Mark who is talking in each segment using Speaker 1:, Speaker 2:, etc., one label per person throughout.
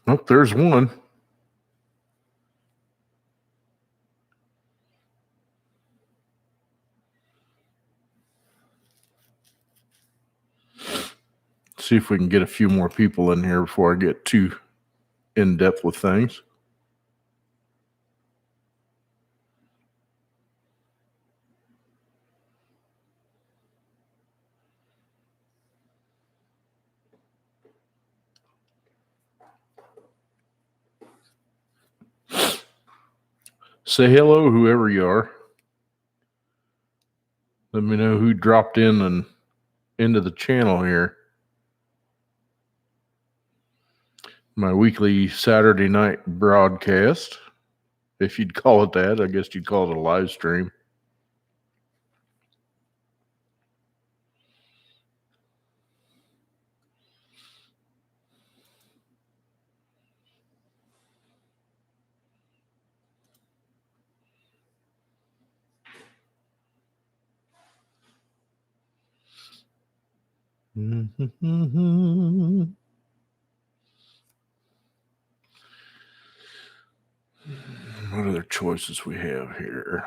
Speaker 1: Oh, there's one. See if we can get a few more people in here before I get too in depth with things. Say hello, whoever you are. Let me know who dropped in and into the channel here. My weekly Saturday night broadcast, if you'd call it that. I guess you'd call it a live stream. What other choices we have here?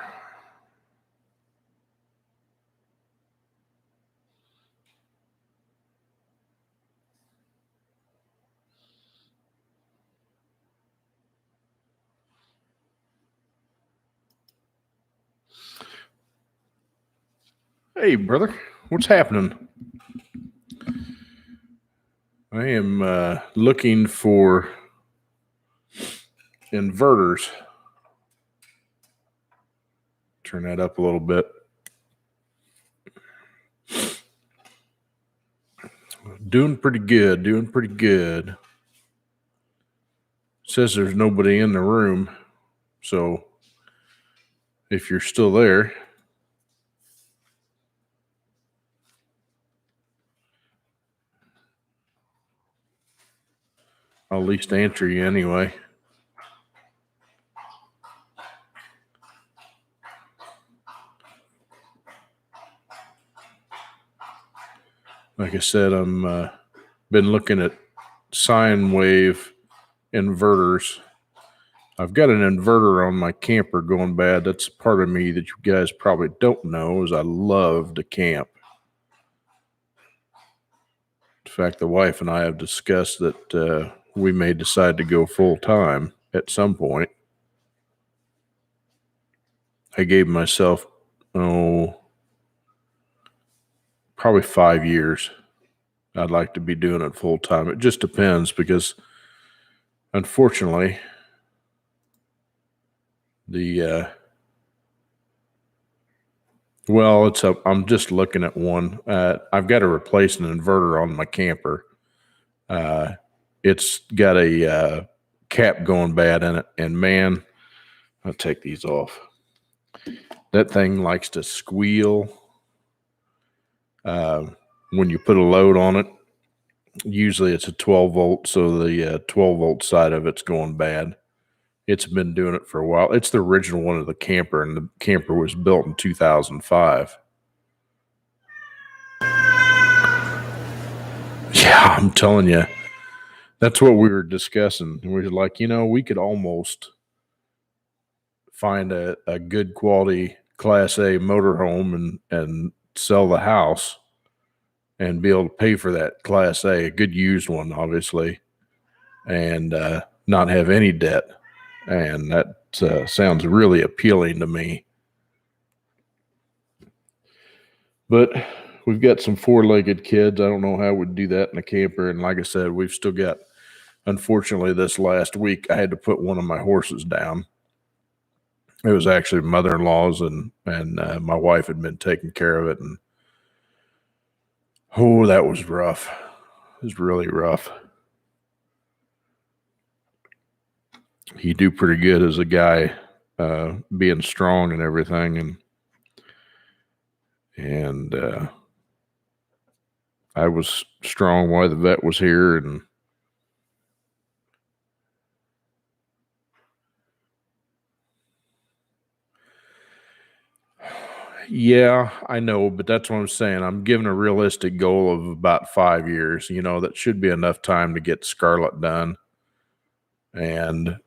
Speaker 1: Hey, brother, what's happening? I am looking for inverters. Turn that up a little bit. Doing pretty good. Says there's nobody in the room, so if you're still there, I'll at least answer you anyway. Like I said, I'm been looking at sine wave inverters. I've got an inverter on my camper going bad. That's a part of me that you guys probably don't know is I love to camp. In fact, the wife and I have discussed that we may decide to go full time at some point. I gave myself, probably 5 years. I'd like to be doing it full time. It just depends because, unfortunately, I'm just looking at one. I've got to replace an inverter on my camper. It's got a cap going bad in it, and man, I'll take these off. That thing likes to squeal when you put a load on it. Usually it's a 12 volt, so the 12 volt side of it's going bad. It's been doing it for a while. It's the original one of the camper, and the camper was built in 2005. Yeah, I'm telling you, that's what we were discussing. We were like, we could almost find a good quality Class A motorhome and sell the house and be able to pay for that Class A good used one, obviously, and not have any debt. And that sounds really appealing to me. But we've got some four-legged kids. I don't know how we'd do that in a camper. And like I said, we've still got, unfortunately, this last week, I had to put one of my horses down. It was actually mother-in-law's, and my wife had been taking care of it. And oh, that was rough. It was really rough. You do pretty good as a guy, being strong and everything. And I was strong while the vet was here, and Yeah, I know, but that's what I'm saying. I'm giving a realistic goal of about 5 years. That should be enough time to get Scarlet done. And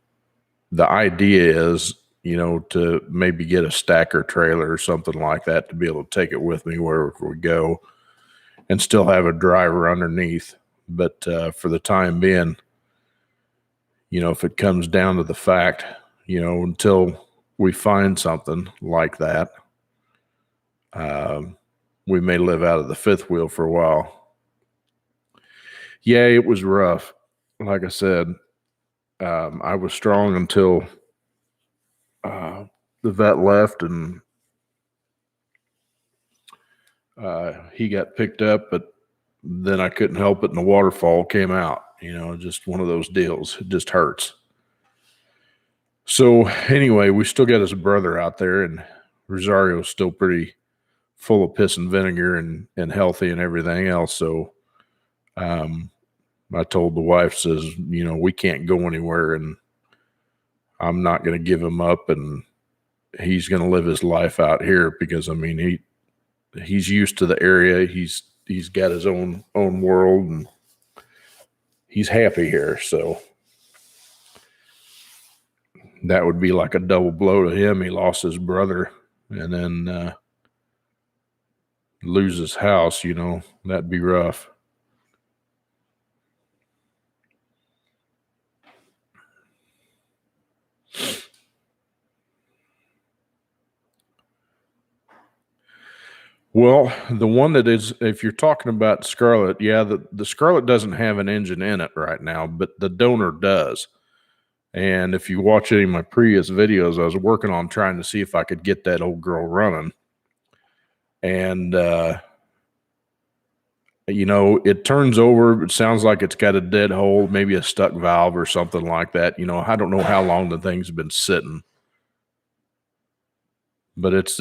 Speaker 1: the idea is, to maybe get a stacker trailer or something like that to be able to take it with me wherever we go and still have a driver underneath. But for the time being, if it comes down to the fact, until we find something like that, we may live out of the fifth wheel for a while. Yeah, it was rough. Like I said, I was strong until the vet left and he got picked up, but then I couldn't help it and the waterfall came out. Just one of those deals. It just hurts. So anyway, we still got his brother out there, and Rosario's still pretty full of piss and vinegar and healthy and everything else. So I told the wife, says, we can't go anywhere, and I'm not going to give him up, and he's going to live his life out here because, he's used to the area. He's got his own world, and he's happy here. So that would be like a double blow to him. He lost his brother and then lose his house, that'd be rough. Well, the one that is, if you're talking about Scarlet, yeah, the Scarlet doesn't have an engine in it right now, but the donor does. And if you watch any of my previous videos, I was working on trying to see if I could get that old girl running. And, it turns over. It sounds like it's got a dead hole, maybe a stuck valve or something like that. I don't know how long the thing's been sitting, but it's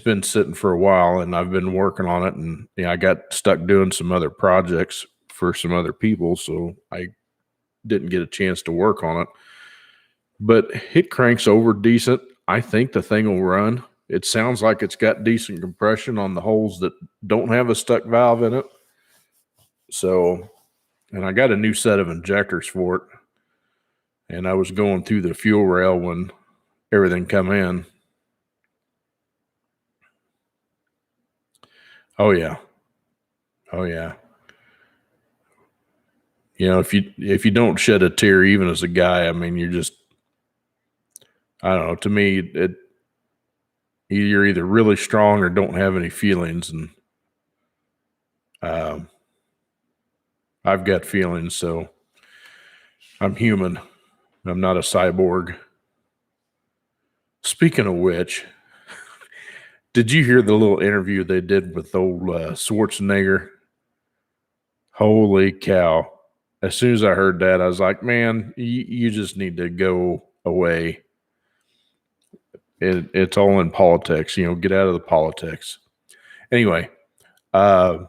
Speaker 1: been sitting for a while, and I've been working on it, and I got stuck doing some other projects for some other people, so I didn't get a chance to work on it. But it cranks over decent. I think the thing will run. It sounds like it's got decent compression on the holes that don't have a stuck valve in it. So, and I got a new set of injectors for it, and I was going through the fuel rail when everything come in. Oh yeah. Oh yeah. If you don't shed a tear, even as a guy, you're just, I don't know. To me, you're either really strong or don't have any feelings, and I've got feelings, so I'm human. I'm not a cyborg. Speaking of which, did you hear the little interview they did with old Schwarzenegger? Holy cow. As soon as I heard that, I was like, man, you just need to go away. It's all in politics, get out of the politics. Anyway, yeah,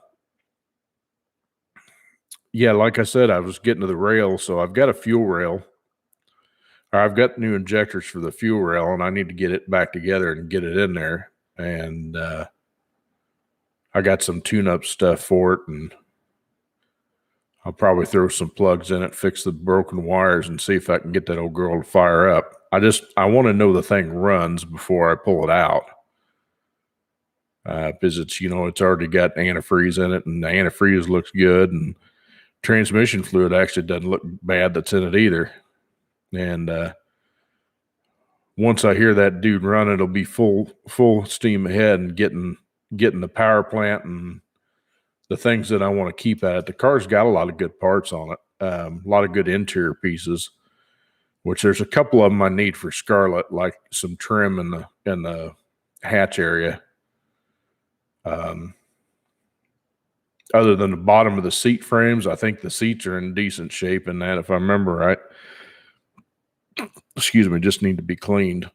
Speaker 1: like I said, I was getting to the rail, so I've got a fuel rail. Or I've got new injectors for the fuel rail, and I need to get it back together and get it in there. And I got some tune-up stuff for it, and I'll probably throw some plugs in it, fix the broken wires, and see if I can get that old girl to fire up. I want to know the thing runs before I pull it out. Because it's, it's already got antifreeze in it, and the antifreeze looks good, and transmission fluid actually doesn't look bad that's in it either. And once I hear that dude run, it'll be full steam ahead and getting the power plant and the things that I want to keep at it. The car's got a lot of good parts on it, a lot of good interior pieces, which there's a couple of them I need for Scarlet, like some trim in the hatch area. Other than the bottom of the seat frames, I think the seats are in decent shape in that, if I remember right. Excuse me, just need to be cleaned.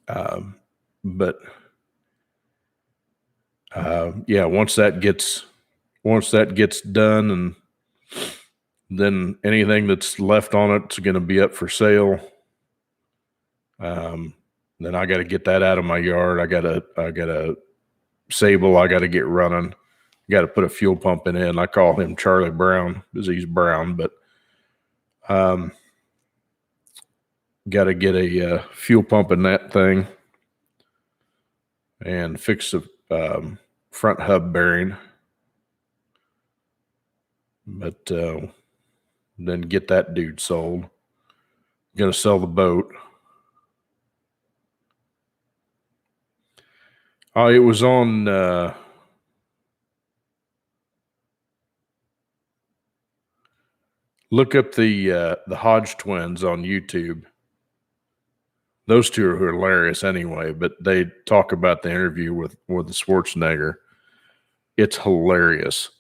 Speaker 1: But yeah, once that gets done, and then anything that's left on it's going to be up for sale. Then I got to get that out of my yard. I got a Sable. I got to get running. Got to put a fuel pump in it. I call him Charlie Brown because he's brown, but got to get a fuel pump in that thing and fix the front hub bearing. But then get that dude sold. Going to sell the boat. Oh, it was on look up the Hodge twins on YouTube. Those two are hilarious anyway, but they talk about the interview with the Schwarzenegger. It's hilarious.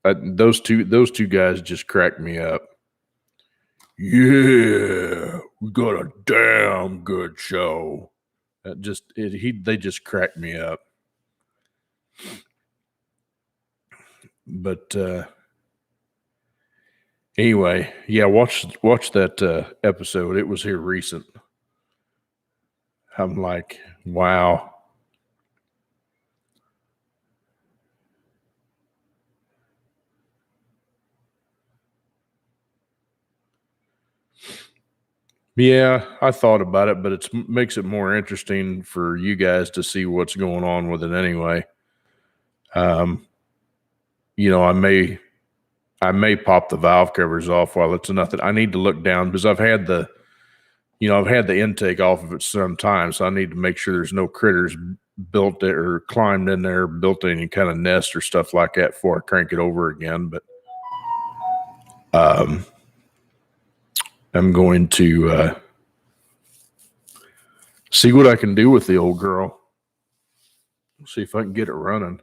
Speaker 1: Those two guys just cracked me up. Yeah, we got a damn good show. They just cracked me up. But anyway, yeah, watch that episode. It was here recent. I'm like, wow. Yeah, I thought about it, but it makes it more interesting for you guys to see what's going on with it anyway. You know, I may pop the valve covers off while it's nothing. I need to look down because I've had the intake off of it some time, so I need to make sure there's no critters built there or climbed in there, built any kind of nest or stuff like that before I crank it over again. But I'm going to see what I can do with the old girl. See if I can get it running.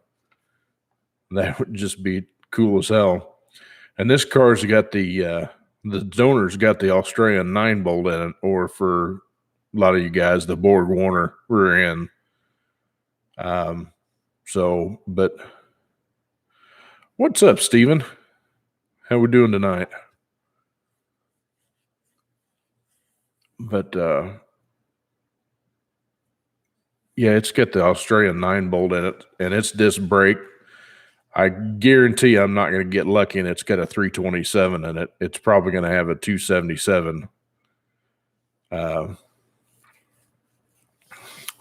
Speaker 1: That would just be cool as hell. And this car's got the donor's got the Australian 9-bolt in it, or for a lot of you guys, the Borg Warner rear end. But what's up, Steven? How we doing tonight? But yeah, it's got the Australian 9-bolt in it, and it's disc brake. I guarantee I'm not going to get lucky, and it's got a 327 in it. It's probably going to have a 277.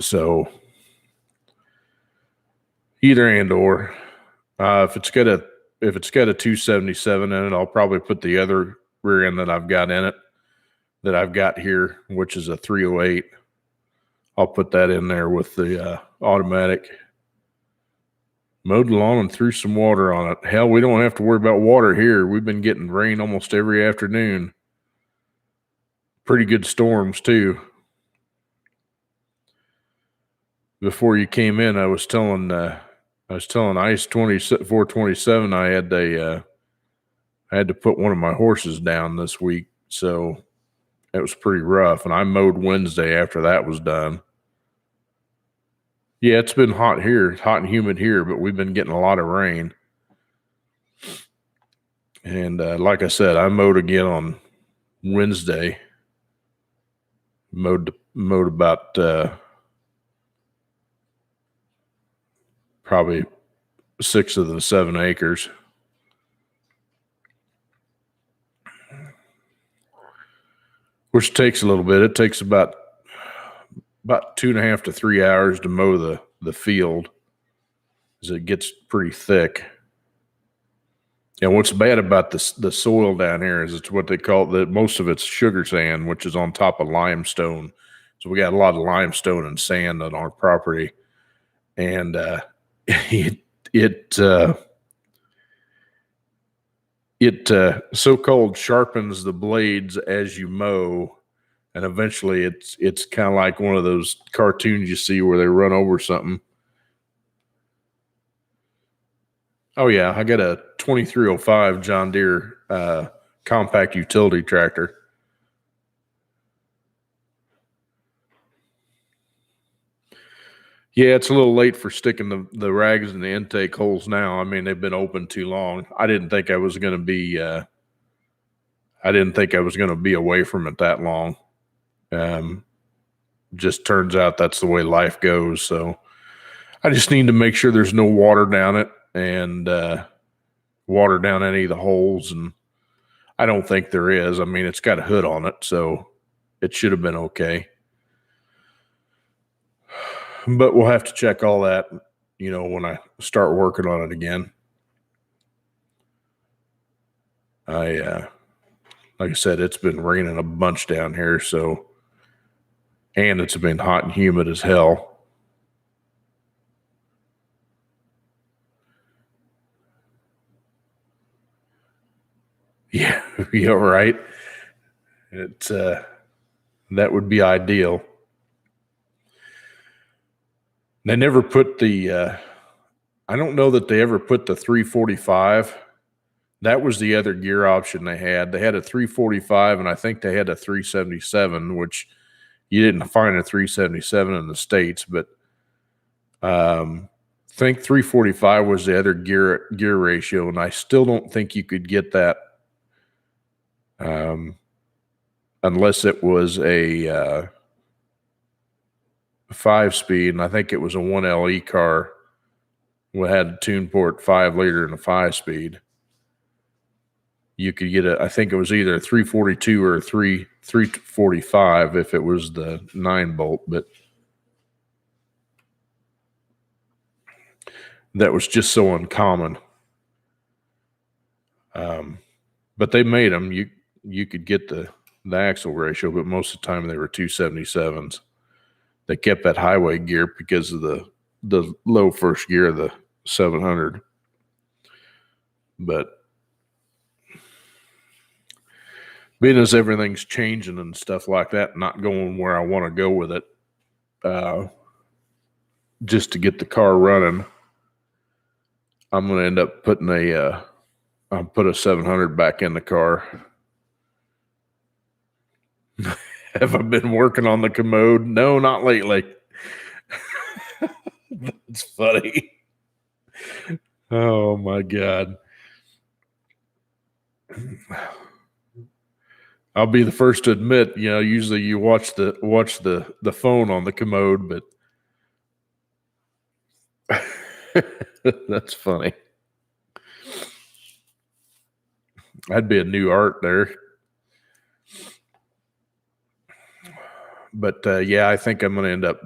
Speaker 1: So either and or. If it's got a 277 in it, I'll probably put the other rear end that I've got in it, that I've got here, which is a 308. I'll put that in there with the automatic. Mowed the lawn and threw some water on it. Hell, we don't have to worry about water here. We've been getting rain almost every afternoon. Pretty good storms too. Before you came in, I was telling Ice 427 I had to put one of my horses down this week, so it was pretty rough. And I mowed Wednesday after that was done. Yeah, it's been hot here, hot and humid here, but we've been getting a lot of rain. And like I said, I mowed again on Wednesday. Mowed about probably 6 of the 7 acres. Which takes a little bit. It takes about 2.5 to 3 hours to mow the field, as it gets pretty thick. And what's bad about the soil down here is it's what they call most of it's sugar sand, which is on top of limestone. So we got a lot of limestone and sand on our property, and it so-called sharpens the blades as you mow. And eventually it's kind of like one of those cartoons you see where they run over something. Oh, yeah. I got a 2305 John Deere compact utility tractor. Yeah, it's a little late for sticking the rags in the intake holes now. I mean, they've been open too long. I didn't think I was going to be away from it that long. just turns out that's the way life goes. So I just need to make sure there's no water down it and water down any of the holes. And I don't think there is. I mean, it's got a hood on it, so it should have been okay. But we'll have to check all that, when I start working on it again. Like I said, it's been raining a bunch down here, and it's been hot and humid as hell. Yeah, yeah, right. It's that would be ideal. They never put the I don't know that they ever put the 345. That was the other gear option they had. They had a 345 and I think they had a 377, which you didn't find a 377 in the States, but I think 345 was the other gear ratio, and I still don't think you could get that unless it was a 5-speed, and I think it was a 1LE car. We had a tune port 5-liter and a 5-speed. You could get I think it was either a 342 or a 345 if it was the 9-bolt, but that was just so uncommon. But they made them. You could get the axle ratio, but most of the time they were 277s. They kept that highway gear because of the low first gear of the 700. But being as everything's changing and stuff like that, not going where I want to go with it, just to get the car running, I'm going to end up putting I'll put a 700 back in the car. Have I been working on the commode? No, not lately. That's funny. Oh my God. I'll be the first to admit, usually you watch the phone on the commode, but that's funny. That'd be a new art there. But yeah, I think I'm going to end up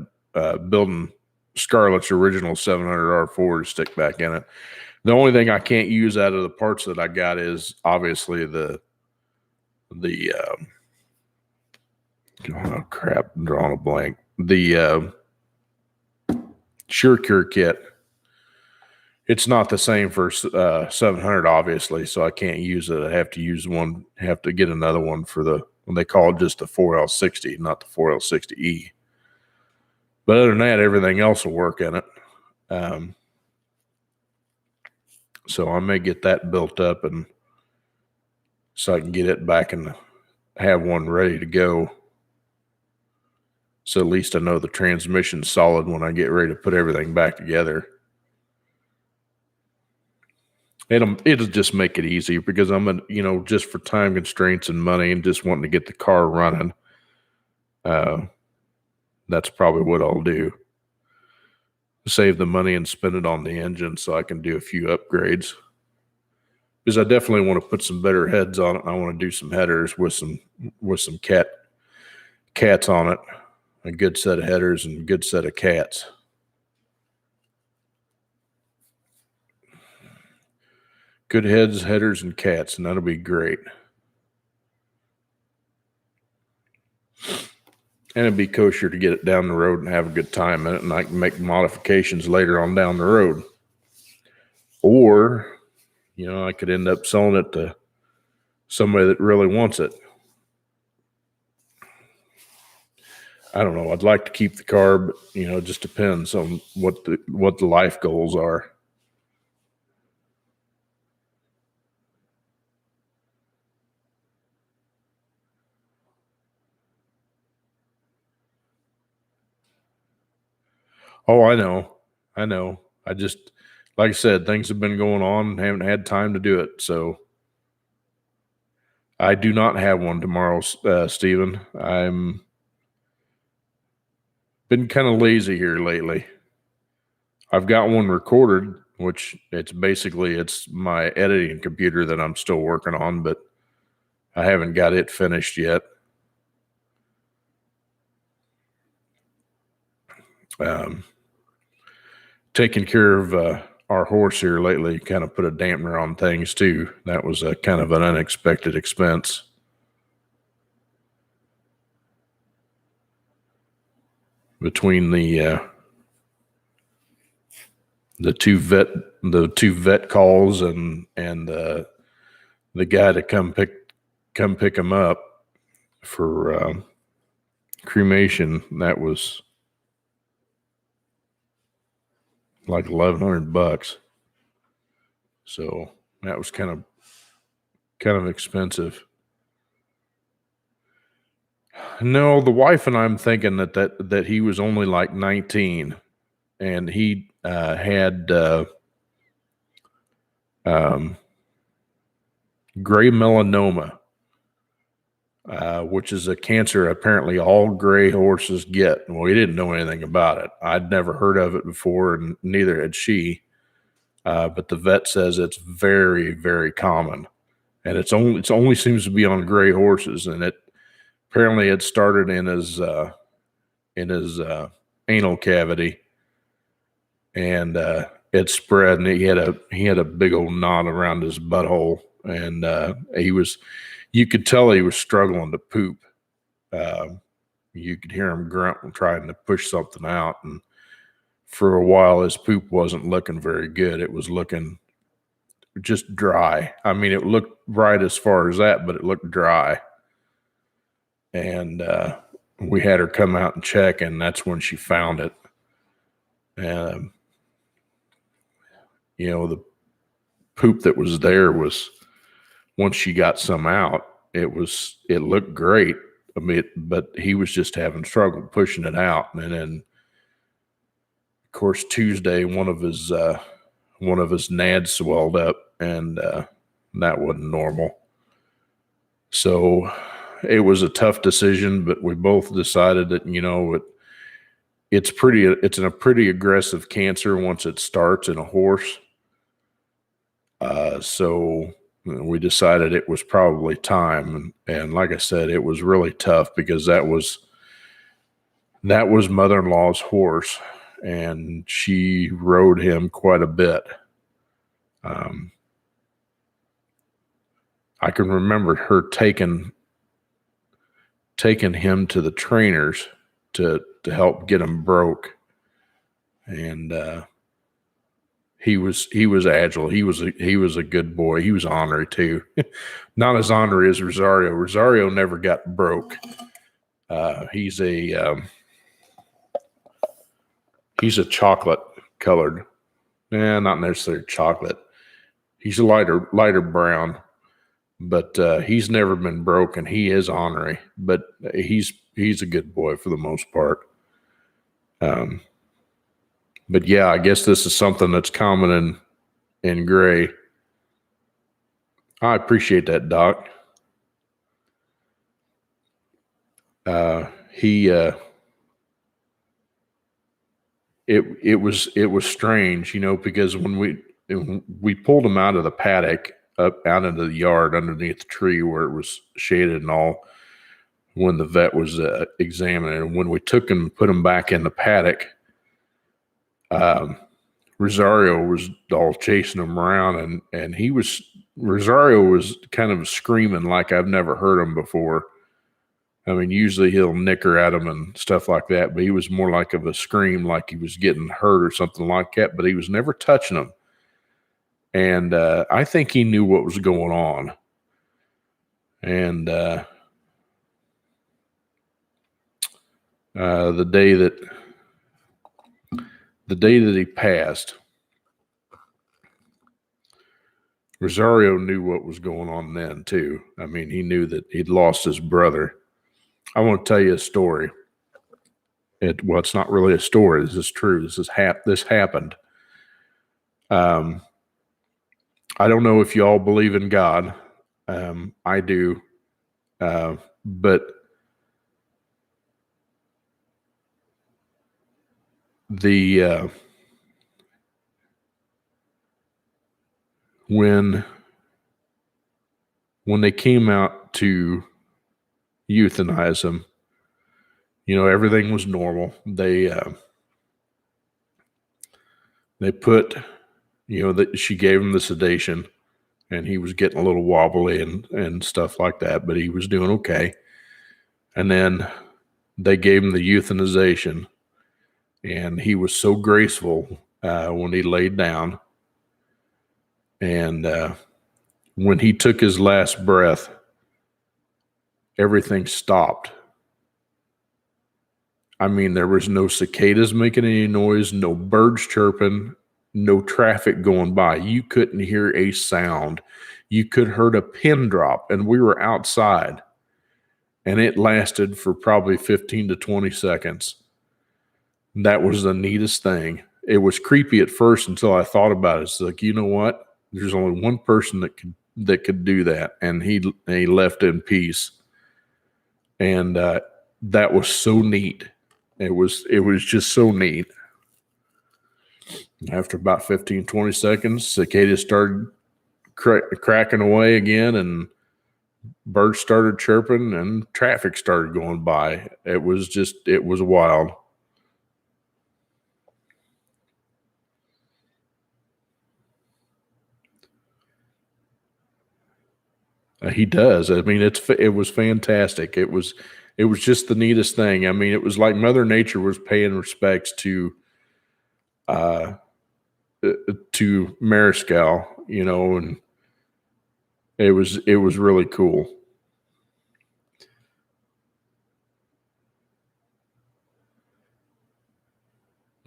Speaker 1: building Scarlett's original 700 R4 to stick back in it. The only thing I can't use out of the parts that I got is obviously the oh crap, I'm drawing a blank. The SureCure kit. It's not the same for 700, obviously, so I can't use it. I have to use one. Have to get another one for when they call it just the 4L60, not the 4L60E. But other than that, everything else will work in it. So I may get that built up, and so I can get it back and have one ready to go. So at least I know the transmission's solid when I get ready to put everything back together. It'll just make it easier because I'm just for time constraints and money and just wanting to get the car running. That's probably what I'll do. Save the money and spend it on the engine so I can do a few upgrades. Because I definitely want to put some better heads on it. I want to do some headers with some cats on it. A good set of headers and a good set of cats. Good heads, headers, and cats, and that'll be great. And it'd be kosher to get it down the road and have a good time in it, and I can make modifications later on down the road. Or, I could end up selling it to somebody that really wants it. I don't know. I'd like to keep the car, but, it just depends on what the life goals are. Oh, I know. I just, like I said, things have been going on and haven't had time to do it. So I do not have one tomorrow, Stephen. been kind of lazy here lately. I've got one recorded, which it's my editing computer that I'm still working on, but I haven't got it finished yet. Taking care of our horse here lately kind of put a dampener on things too. That was a kind of an unexpected expense. Between the two vet calls and the guy to come pick him up for cremation, that was like $1,100. So that was kind of expensive. No, the wife and I'm thinking that he was only like 19, and he had gray melanoma, which is a cancer apparently all gray horses get. Well, we didn't know anything about it. I'd never heard of it before, and neither had she. But the vet says it's very, very common, and it only seems to be on gray horses, and it apparently had started in his anal cavity, and it spread, and he had a big old knot around his butthole, and you could tell he was struggling to poop. You could hear him grunting, trying to push something out, and for a while his poop wasn't looking very good. It was looking just dry. I mean, it looked right as far as that, but it looked dry. And we had her come out and check, and that's when she found it. And the poop that was there was, once she got some out, it looked great. I mean, but he was just having trouble pushing it out. And then, of course, Tuesday, one of his nads swelled up, and that wasn't normal. So it was a tough decision, but we both decided that, it's a pretty aggressive cancer once it starts in a horse. So we decided it was probably time. And like I said, it was really tough because that was mother-in-law's horse, and she rode him quite a bit. I can remember her taking him to the trainers to help get him broke. And he was agile. He was a good boy. He was ornery too. Not as ornery as Rosario. Rosario never got broke. He's a chocolate colored. Not necessarily chocolate. He's a lighter brown, but he's never been broken. He is ornery, but he's a good boy for the most part. But yeah, I guess this is something that's common in gray. I appreciate that, Doc. It was strange, because when we pulled him out of the paddock up out into the yard underneath the tree where it was shaded and all, when the vet was examining, and when we took him and put him back in the paddock, Rosario was all chasing him around, and Rosario was kind of screaming like I've never heard him before. I mean, usually he'll nicker at him and stuff like that, but he was more like of a scream, like he was getting hurt or something like that, but he was never touching him. And I think he knew what was going on. And the day that he passed, Rosario knew what was going on then too. I mean, he knew that he'd lost his brother. I want to tell you a story. It's not really a story. This is true. This happened. I don't know if you all believe in God. I do. But the when they came out to euthanize him, everything was normal. They put, that she gave him the sedation, and he was getting a little wobbly and stuff like that, but he was doing okay. And then they gave him the euthanization, and he was so graceful when he laid down. And when he took his last breath, everything stopped. I mean, there was no cicadas making any noise, no birds chirping, no traffic going by. You couldn't hear a sound. You could heard a pin drop, and we were outside, and it lasted for probably 15 to 20 seconds. That was the neatest thing. It was creepy at first until I thought about it. It's like, you know what? There's only one person that could do that, and he left in peace. And that was so neat. It was just so neat. After about 15, 20 seconds, cicadas started cracking away again, and birds started chirping, and traffic started going by. It was wild. He does. I mean, it was fantastic. It was just the neatest thing. I mean, it was like Mother Nature was paying respects to Mariscal, and it was really cool.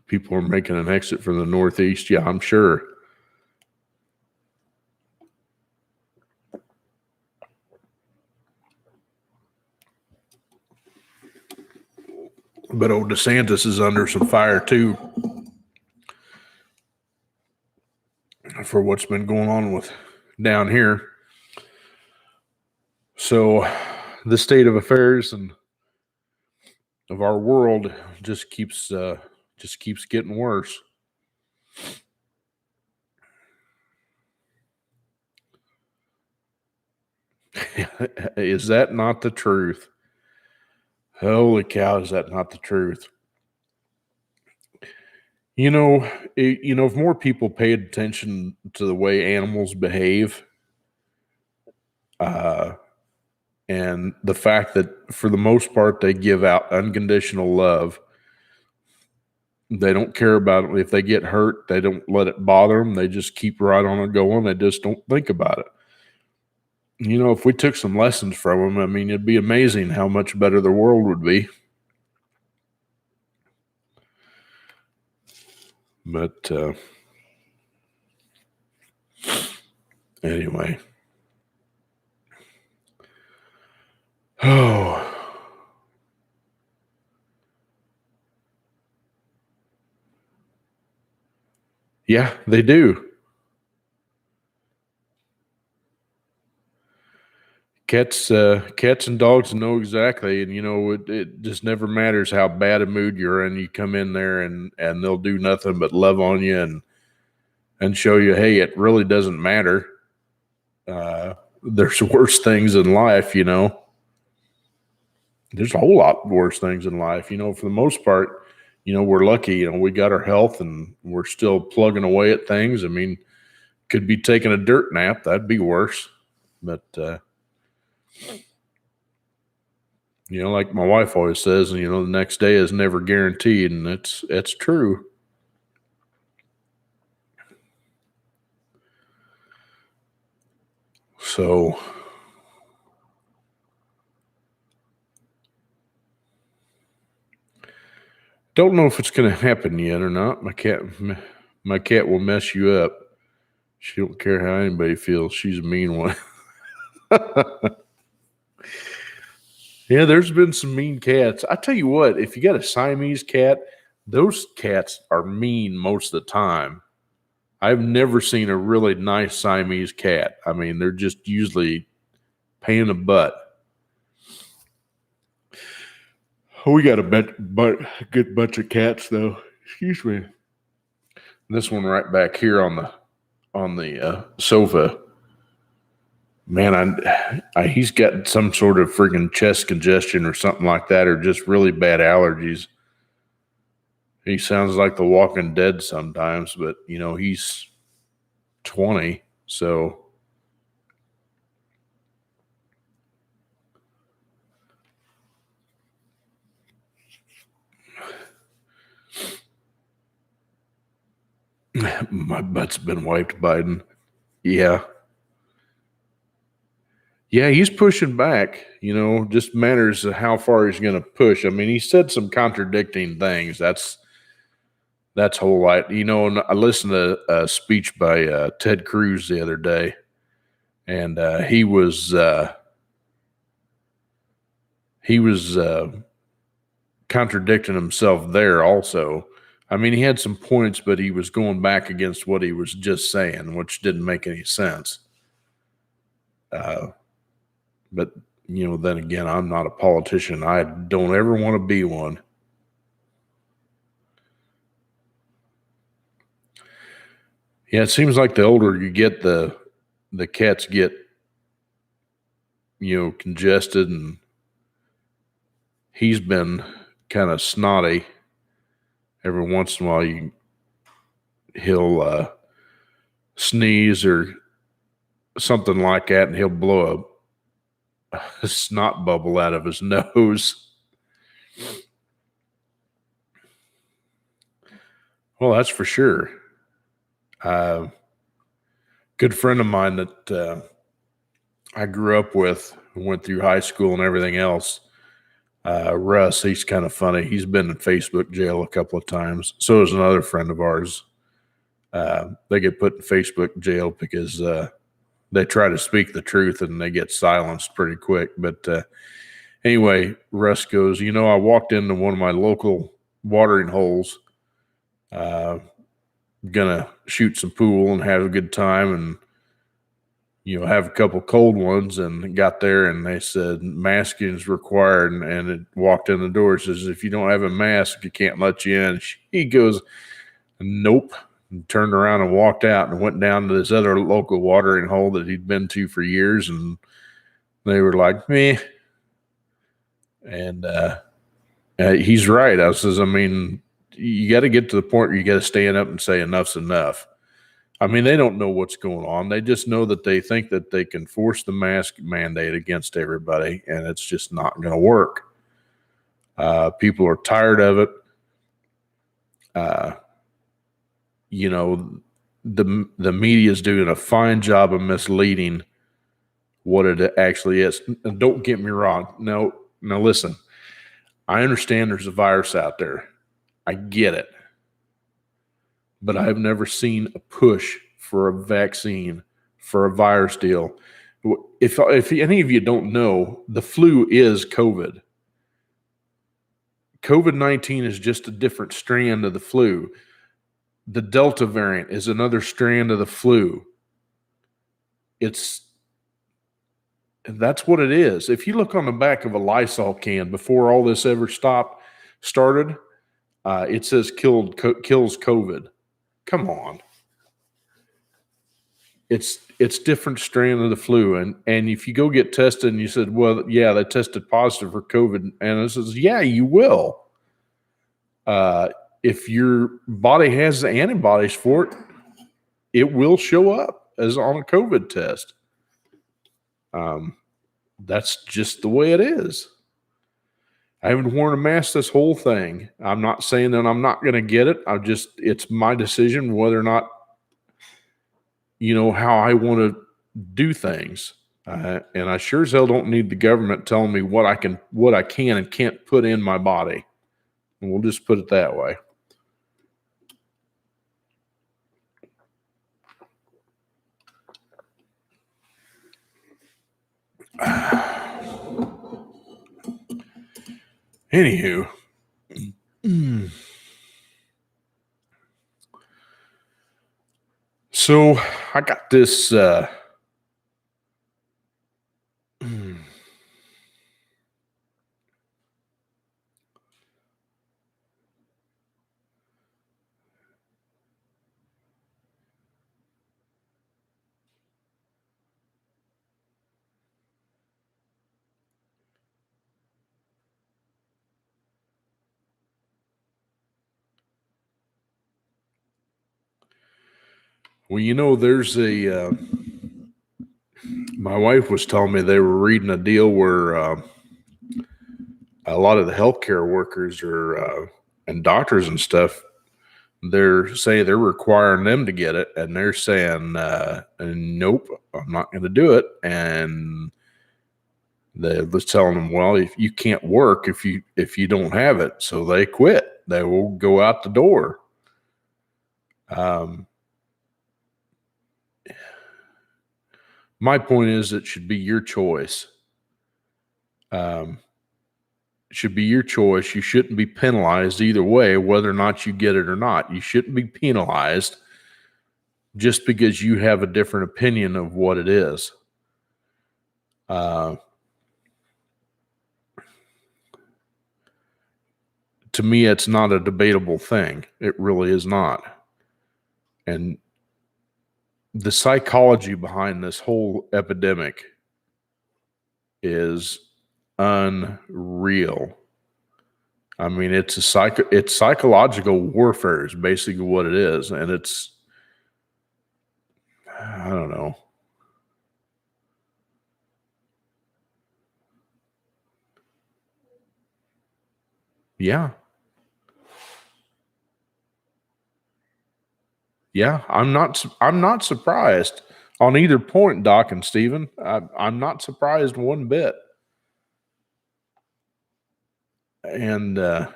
Speaker 1: People are making an exit from the Northeast. Yeah, I'm sure. But old DeSantis is under some fire too for what's been going on with down here. So the state of affairs and of our world just keeps getting worse. Is that not the truth? Holy cow, is that not the truth? If more people paid attention to the way animals behave, and the fact that for the most part they give out unconditional love, they don't care about it. If they get hurt, they don't let it bother them. They just keep right on it going. They just don't think about it. If we took some lessons from them, I mean, it'd be amazing how much better the world would be. But anyway. Oh. Yeah, they do. Cats and dogs know exactly, and it just never matters how bad a mood you're in. You come in there and they'll do nothing but love on you and show you, hey, it really doesn't matter. There's worse things in life, There's a whole lot worse things in life, for the most part. We're lucky, we got our health and we're still plugging away at things. I mean, could be taking a dirt nap. That'd be worse. But like my wife always says, the next day is never guaranteed, and it's true. So don't know if it's going to happen yet or not. My cat will mess you up. She don't care how anybody feels. She's a mean one. Yeah, there's been some mean cats. I tell you what, if you got a Siamese cat, those cats are mean most of the time. I've never seen a really nice Siamese cat. I mean, they're just usually pain in the butt. We got a good bunch of cats, though. Excuse me. This one right back here on the sofa. Man, he's got some sort of freaking chest congestion or something like that, or just really bad allergies. He sounds like the Walking Dead sometimes, but he's 20, so my butt's been wiped, Biden. Yeah. Yeah, he's pushing back, just matters of how far he's going to push. I mean, he said some contradicting things. That's whole lot. And I listened to a speech by Ted Cruz the other day, and he was contradicting himself there also. I mean, he had some points, but he was going back against what he was just saying, which didn't make any sense. But then again, I'm not a politician. I don't ever want to be one. Yeah, it seems like the older you get, the cats get, congested, and he's been kind of snotty. Every once in a while, he'll sneeze or something like that, and he'll blow a snot bubble out of his nose. Well, that's for sure. Good friend of mine that I grew up with, went through high school and everything else. Russ, he's kind of funny. He's been in Facebook jail a couple of times. So is another friend of ours. They get put in Facebook jail because they try to speak the truth and they get silenced pretty quick. But anyway, Russ goes, I walked into one of my local watering holes, gonna shoot some pool and have a good time and have a couple cold ones, and got there and they said masking is required, and it walked in the door, says if you don't have a mask you can't let you in. He goes, nope, and turned around and walked out and went down to this other local watering hole that he'd been to for years, and they were like, meh. And he's right. I says, I mean, you got to get to the point where you got to stand up and say enough's enough. I mean, they don't know what's going on. They just know that they think that they can force the mask mandate against everybody, and it's just not going to work. People are tired of it. The media is doing a fine job of misleading what it actually is. And don't get me wrong. No, listen. I understand there's a virus out there. I get it. But I have never seen a push for a vaccine for a virus deal. If any of you don't know, the flu is COVID. COVID-19 is just a different strand of the flu. The Delta variant is another strand of the flu. That's what it is. If you look on the back of a Lysol can before all this ever started, it says kills COVID. Come on. It's different strand of the flu. And if you go get tested and you said, well, yeah, they tested positive for COVID, and it says, yeah, you will. If your body has the antibodies for it, it will show up as on a COVID test. That's just the way it is. I haven't worn a mask this whole thing. I'm not saying that I'm not going to get it. It's my decision whether or not, how I want to do things. And I sure as hell don't need the government telling me what I can and can't put in my body. And we'll just put it that way. Anywho. So I got this Well, there's my wife was telling me they were reading a deal where a lot of the healthcare workers and doctors and stuff, they're saying they're requiring them to get it, and they're saying, nope, I'm not going to do it. And they was telling them, well, if you can't work if you don't have it, so they quit. They will go out the door. My point is, it should be your choice. It should be your choice. You shouldn't be penalized either way, whether or not you get it or not. You shouldn't be penalized just because you have a different opinion of what it is. To me, it's not a debatable thing. It really is not. And the psychology behind this whole epidemic is unreal. I mean, it's psychological warfare is basically what it is. And I don't know. Yeah. Yeah. I'm not surprised on either point, Doc and Steven. I'm not surprised one bit. And, I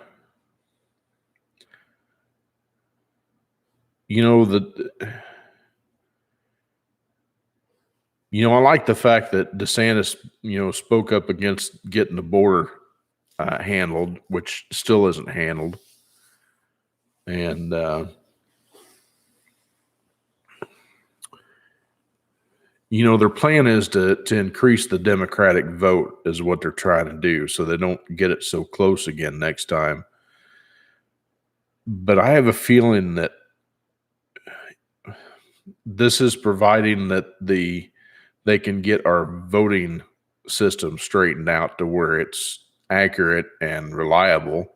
Speaker 1: like the fact that DeSantis, spoke up against getting the border handled, which still isn't handled. And, their plan is to increase the Democratic vote is what they're trying to do, so they don't get it so close again next time. But I have a feeling that this is providing that they can get our voting system straightened out to where it's accurate and reliable.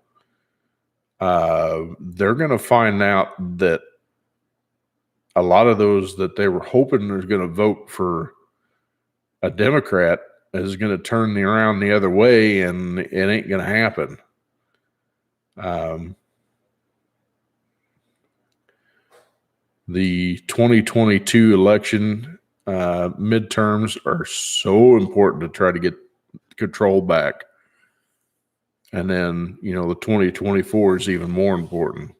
Speaker 1: They're going to find out that a lot of those that they were hoping are going to vote for a Democrat is going to turn around the other way, and it ain't going to happen. The 2022 election midterms are so important to try to get control back. And then, the 2024 is even more important.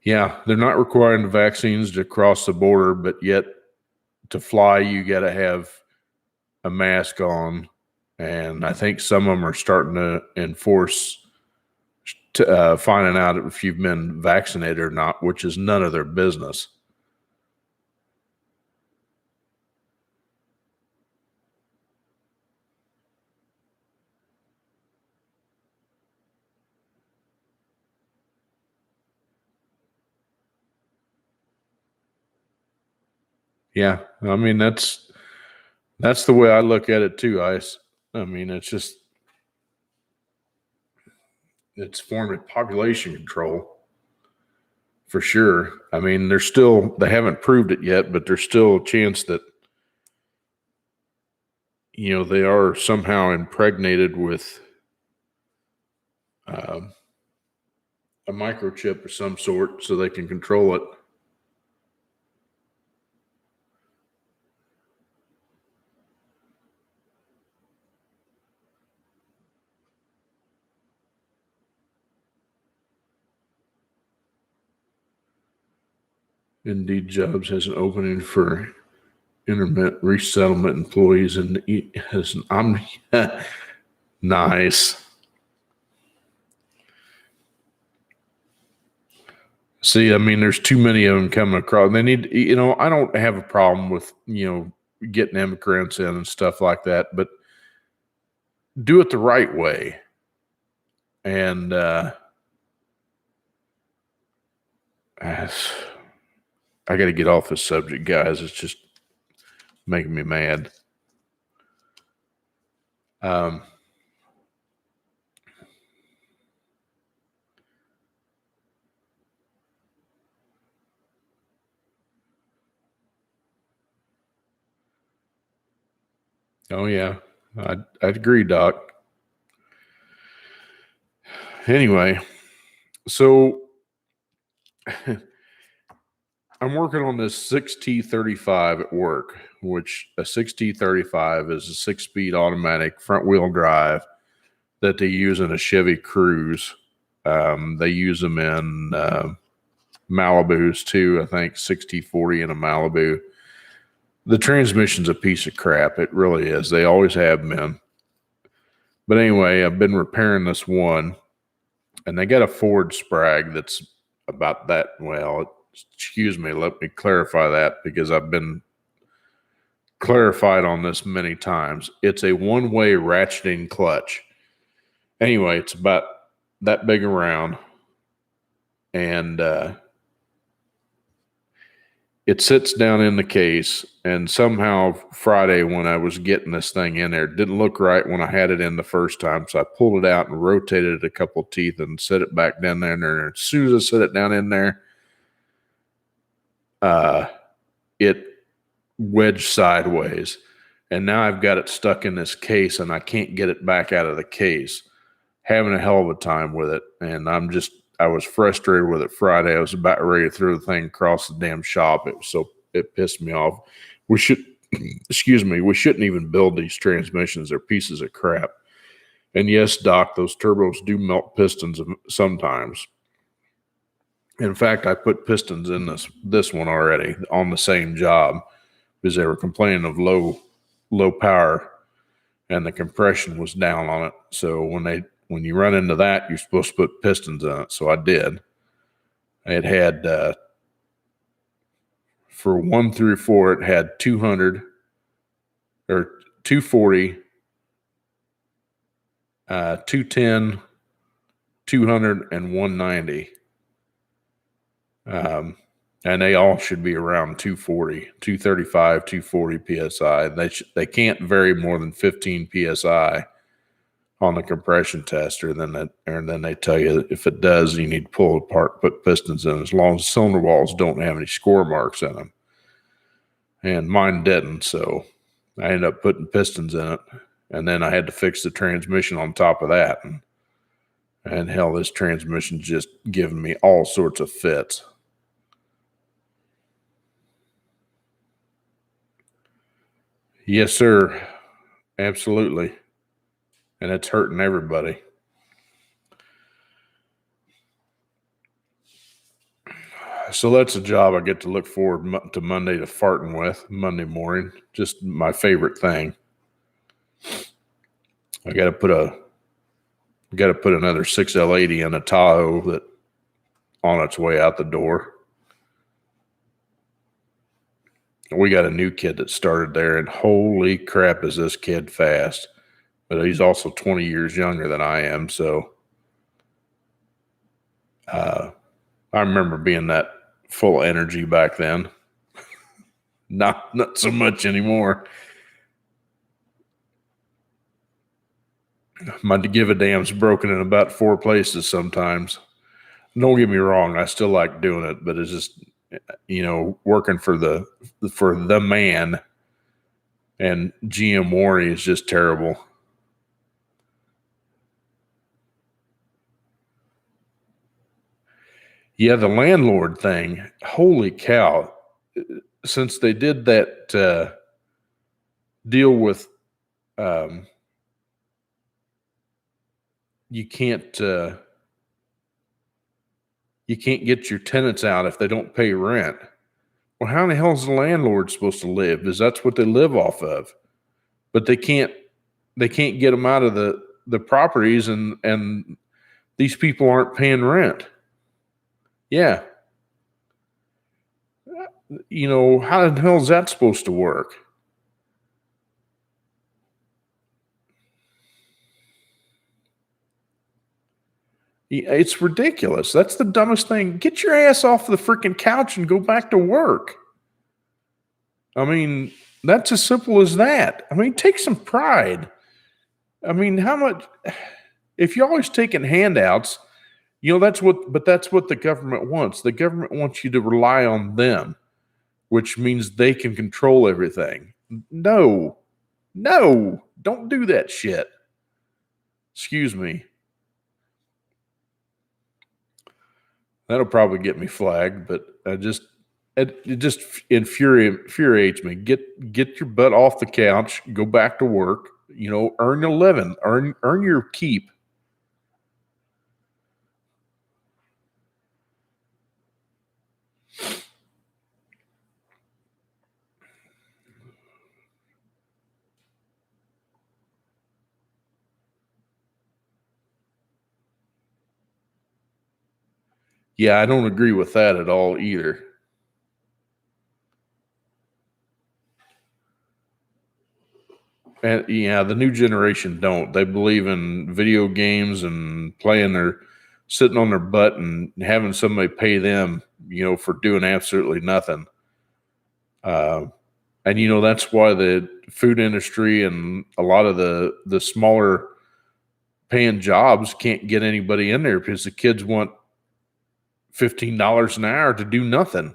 Speaker 1: Yeah, they're not requiring the vaccines to cross the border, but yet to fly, you got to have a mask on. And I think some of them are starting to enforce finding out if you've been vaccinated or not, which is none of their business. Yeah, I mean that's the way I look at it too, Ice. I mean, it's forming population control for sure. I mean, they haven't proved it yet, but there's still a chance that they are somehow impregnated with a microchip of some sort so they can control it. Indeed Jobs has an opening for internet resettlement employees, and I'm nice. See, I mean, there's too many of them coming across. They need, I don't have a problem with, getting immigrants in and stuff like that, but do it the right way. And I got to get off this subject, guys. It's just making me mad. Oh yeah, I'd agree, Doc. Anyway, so I'm working on this 6T35 at work, which a 6T35 is a 6-speed automatic front wheel drive that they use in a Chevy Cruze. They use them in Malibus too. I think 6T40 in a Malibu. The transmission's a piece of crap. It really is. They always have been. But anyway, I've been repairing this one, and they got a Ford Sprag that's about that. Well, excuse me, let me clarify that because I've been clarified on this many times. It's a one-way ratcheting clutch. Anyway, it's about that big around, and it sits down in the case, and somehow Friday when I was getting this thing in there, it didn't look right when I had it in the first time. So I pulled it out and rotated it a couple of teeth and set it back down there. And as soon as I set it down in there, it wedged sideways. And now I've got it stuck in this case and I can't get it back out of the case. Having a hell of a time with it. And I was frustrated with it Friday. I was about ready to throw the thing across the damn shop. It pissed me off. We shouldn't even build these transmissions. They're pieces of crap. And yes, Doc, those turbos do melt pistons sometimes. In fact, I put pistons in this one already on the same job because they were complaining of low power and the compression was down on it. So when you run into that, you're supposed to put pistons in it. So I did. It had, for 1 through 4, it had 200 or 240, 210, 200, and 190. And they all should be around 240, 235, 240 PSI. They can't vary more than 15 PSI on the compression tester. And then they tell you if it does, you need to pull it apart, put pistons in, as long as the cylinder walls don't have any score marks in them. And mine didn't, so I ended up putting pistons in it. And then I had to fix the transmission on top of that. And hell, this transmission's just giving me all sorts of fits. Yes, sir. Absolutely. And it's hurting everybody. So that's a job I get to look forward to Monday to farting with Monday morning. Just my favorite thing. I got to put another 6L80 in a Tahoe that on its way out the door. We got a new kid that started there, and holy crap, is this kid fast. But he's also 20 years younger than I am, so I remember being that full of energy back then. Not so much anymore. My give a damn's broken in about 4 places sometimes. Don't get me wrong, I still like doing it, but it's just, working for the man and GM warranty is just terrible. Yeah, the landlord thing, holy cow. Since they did that deal with you can't get your tenants out if they don't pay rent. Well, how in the hell is the landlord supposed to live? Because that's what they live off of. But they can't get them out of the properties, and these people aren't paying rent. Yeah. How the hell is that supposed to work? It's ridiculous. That's the dumbest thing. Get your ass off the freaking couch and go back to work. I mean, that's as simple as that. I mean, take some pride. I mean, how much, if you're always taking handouts, that's what the government wants. The government wants you to rely on them, which means they can control everything. No. No, don't do that shit. Excuse me. That'll probably get me flagged, but it just infuriates me. Get your butt off the couch, go back to work, earn a living, earn your keep. Yeah, I don't agree with that at all either. And yeah, the new generation don't. They believe in video games and sitting on their butt and having somebody pay them, for doing absolutely nothing. And that's why the food industry and a lot of the smaller paying jobs can't get anybody in there because the kids want $15 an hour to do nothing.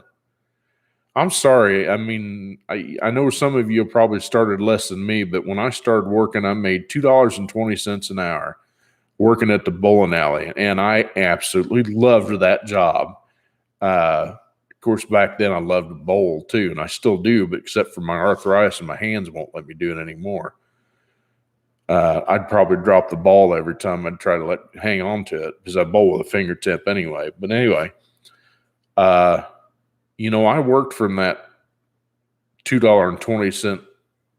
Speaker 1: I'm sorry. I mean, I know some of you probably started less than me, but when I started working, I made $2.20 an hour working at the bowling alley, and I absolutely loved that job. Of course, back then I loved to bowl too, and I still do, but except for my arthritis and my hands won't let me do it anymore. I'd probably drop the ball every time I'd try to hang on to it because I bowl with a fingertip anyway. But anyway, I worked from that $2.20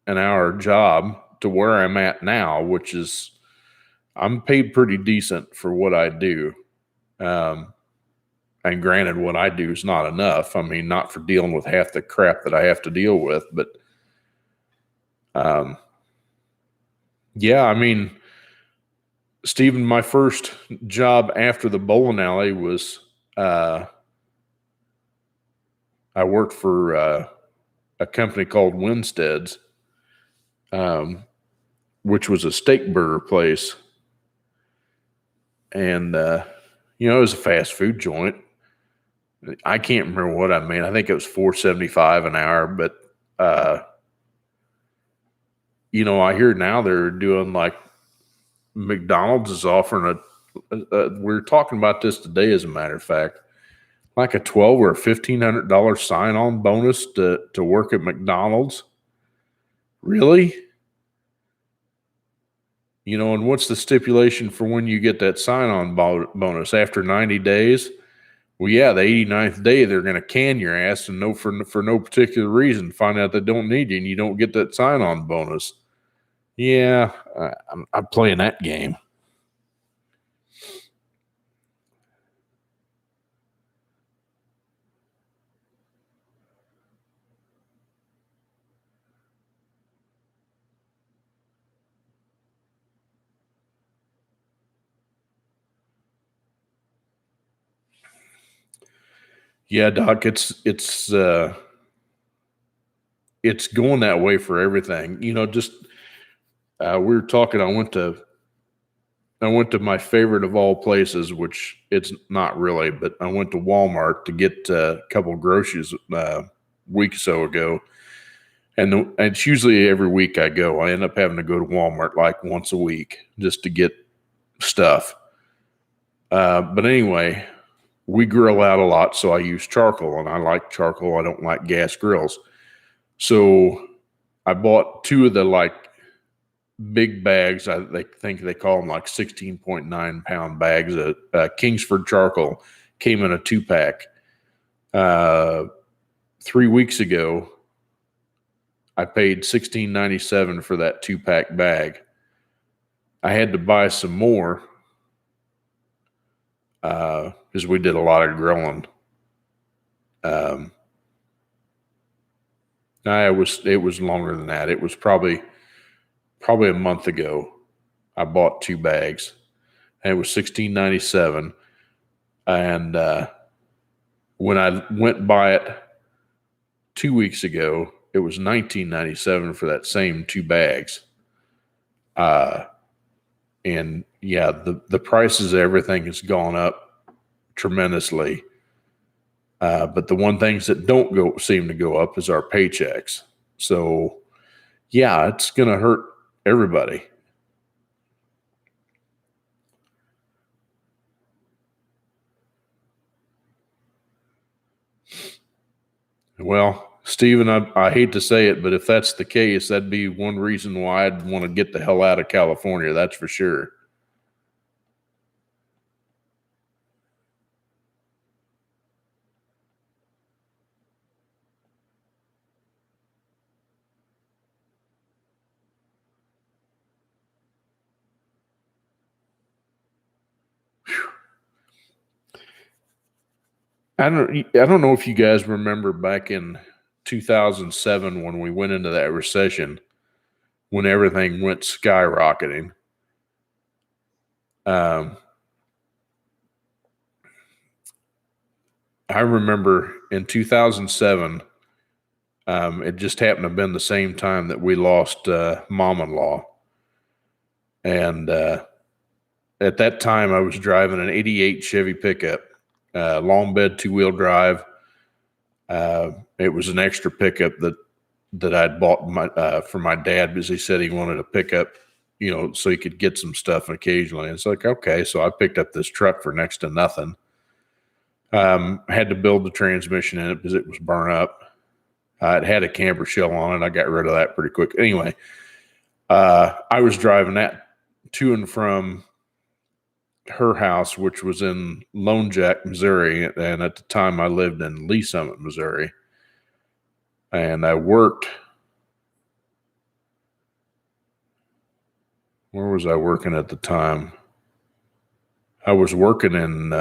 Speaker 1: an hour job to where I'm at now, which is I'm paid pretty decent for what I do. And granted, what I do is not enough. I mean, not for dealing with half the crap that I have to deal with, but yeah, I mean, Stephen, my first job after the bowling alley was I worked for a company called Winstead's, which was a steak burger place. And, it was a fast food joint. I can't remember what I made. I think it was $4.75 an hour, but, I hear now they're doing like McDonald's is offering we were talking about this today, as a matter of fact, like a $1,200 or $1,500 sign-on bonus to work at McDonald's. Really? And what's the stipulation for when you get that sign-on bonus? After 90 days? Well, yeah, the 89th day, they're going to can your ass and for no particular reason, find out they don't need you and you don't get that sign-on bonus. Yeah, I'm playing that game. Yeah, Doc, it's going that way for everything. Just we were talking. I went to my favorite of all places, which it's not really, but I went to Walmart to get a couple of groceries a week or so ago. And it's usually every week I go. I end up having to go to Walmart like once a week just to get stuff. But anyway, we grill out a lot, so I use charcoal, and I like charcoal. I don't like gas grills. So I bought two of the big bags. They think they call them like 16.9 pound bags. Kingsford charcoal came in a 2-pack. 3 weeks ago, I paid $16.97 for that 2-pack bag. I had to buy some more because we did a lot of grilling. It was longer than that. It was probably a month ago. I bought 2 bags, and it was $16.97. And when I went by it 2 weeks ago, it was $19.97 for that same 2 bags. And yeah, the prices of everything has gone up tremendously. But the one things that don't seem to go up is our paychecks. So, yeah, it's going to hurt everybody. Well, Stephen, I hate to say it, but if that's the case, that'd be one reason why I'd want to get the hell out of California. That's for sure. I don't know if you guys remember back in 2007 when we went into that recession, when everything went skyrocketing. Um, I remember in 2007, it just happened to have been the same time that we lost mom-in-law. And at that time, I was driving an 88 Chevy pickup, long bed, two-wheel drive. It was an extra pickup that I'd bought for my dad because he said he wanted a pickup, so he could get some stuff occasionally. And it's like, okay, so I picked up this truck for next to nothing. Had to build the transmission in it because it was burnt up. It had a camber shell on it. I got rid of that pretty quick. Anyway, I was driving that to and from her house, which was in Lone Jack, Missouri. And at the time I lived in Lee Summit, Missouri. And I worked. Where was I working at the time? I was working in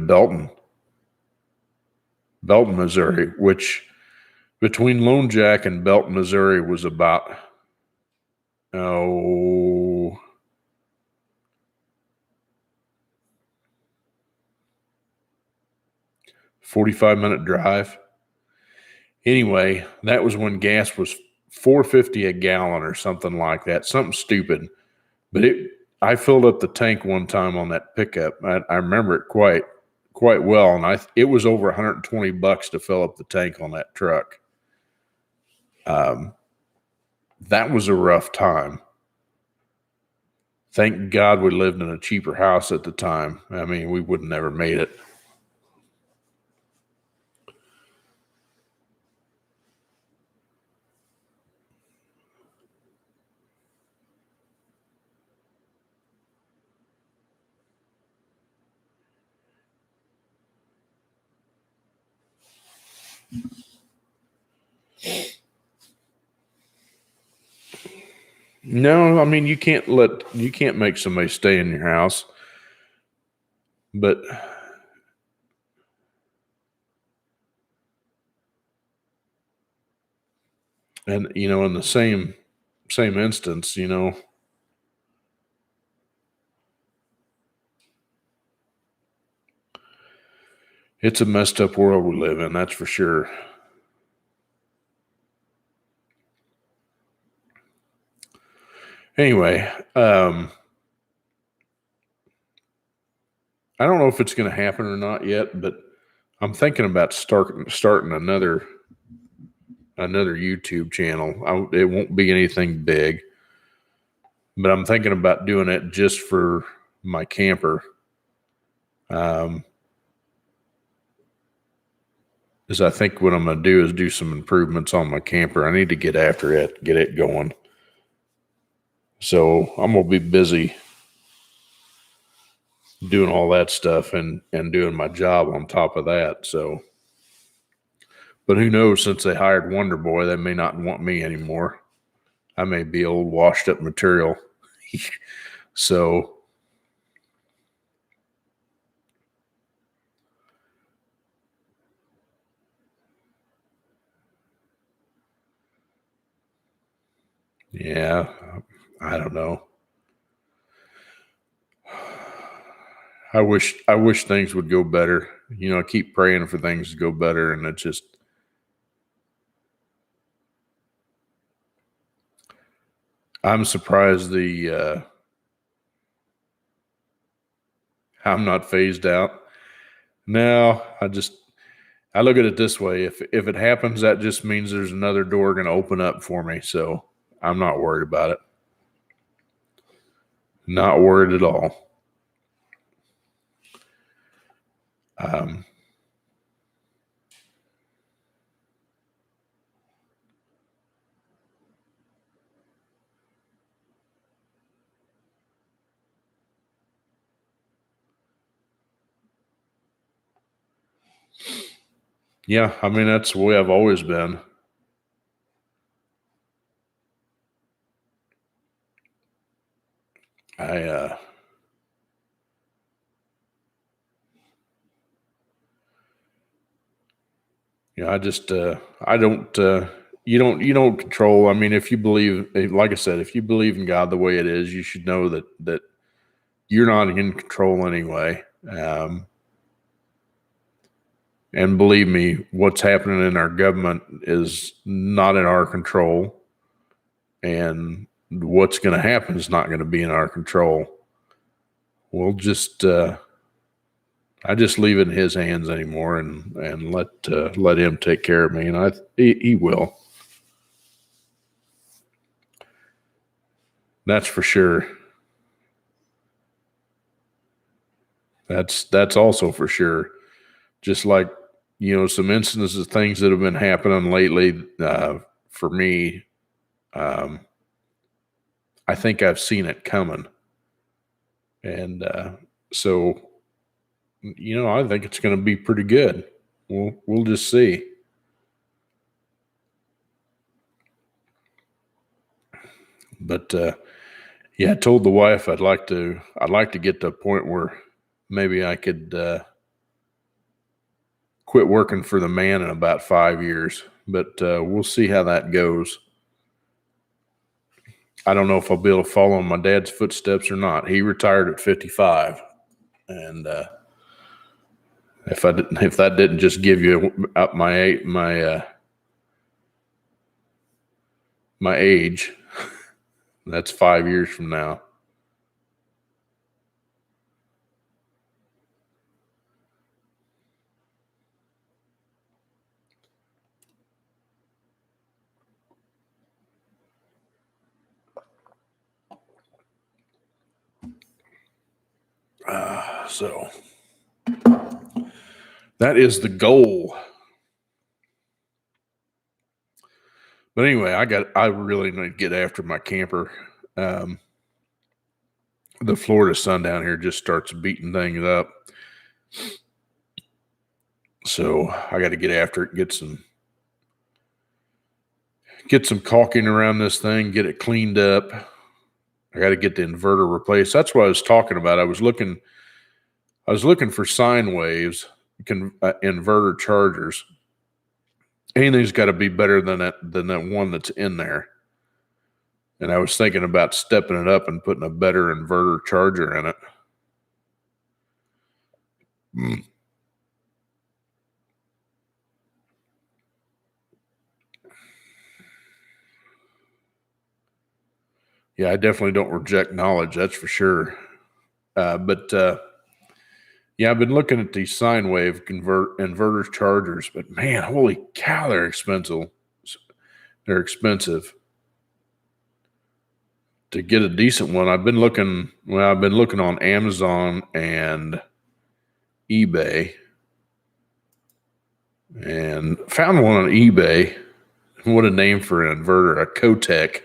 Speaker 1: Belton, Missouri, which between Lone Jack and Belton, Missouri was about 45-minute drive. Anyway, that was when gas was $4.50 a gallon or something like that, something stupid. But I filled up the tank one time on that pickup. I remember it quite well, and it was over $120 to fill up the tank on that truck. That was a rough time. Thank God we lived in a cheaper house at the time. I mean, we would have never made it. No, I mean, you can't make somebody stay in your house, but and in the same instance, it's a messed up world we live in, that's for sure. Anyway, I don't know if it's going to happen or not yet, but I'm thinking about starting another YouTube channel. It won't be anything big, but I'm thinking about doing it just for my camper. Because I think what I'm going to do is do some improvements on my camper. I need to get after it, get it going. So I'm going to be busy doing all that stuff and doing my job on top of that. So, but who knows, since they hired Wonder Boy, they may not want me anymore. I may be old washed up material. So yeah, I don't know. I wish things would go better. I keep praying for things to go better, and it's just I'm surprised the I'm not phased out. No, I look at it this way. If it happens, that just means there's another door going to open up for me. So I'm not worried about it. Not worried at all. Yeah, I mean, that's the way I've always been. I I just I don't you don't control. I mean, if you believe, like I said, if you believe in God the way it is, you should know that you're not in control anyway. And believe me, what's happening in our government is not in our control, and what's going to happen is not going to be in our control. We'll just I just leave it in His hands anymore, and let Him take care of me, and He will. That's for sure. That's also for sure. Just like, some instances of things that have been happening lately for me. I think I've seen it coming, and so I think it's going to be pretty good. We'll just see. But yeah, I told the wife I'd like to get to a point where maybe I could quit working for the man in about 5 years. But we'll see how that goes. I don't know if I'll be able to follow in my dad's footsteps or not. He retired at 55, and if that didn't just give you up my age, that's 5 years from now. So that is the goal. But anyway, I really need to get after my camper. The Florida sun down here just starts beating things up. So I got to get after it, get some caulking around this thing, get it cleaned up. I got to get the inverter replaced. That's what I was talking about. I was looking for sine waves, inverter chargers. Anything's got to be better than that one that's in there. And I was thinking about stepping it up and putting a better inverter charger in it. Yeah, I definitely don't reject knowledge. That's for sure. But yeah, I've been looking at these sine wave inverter chargers, but man, holy cow, they're expensive. They're expensive. To get a decent one, I've been looking on Amazon and eBay, and found one on eBay. What a name for an inverter, a Kotek.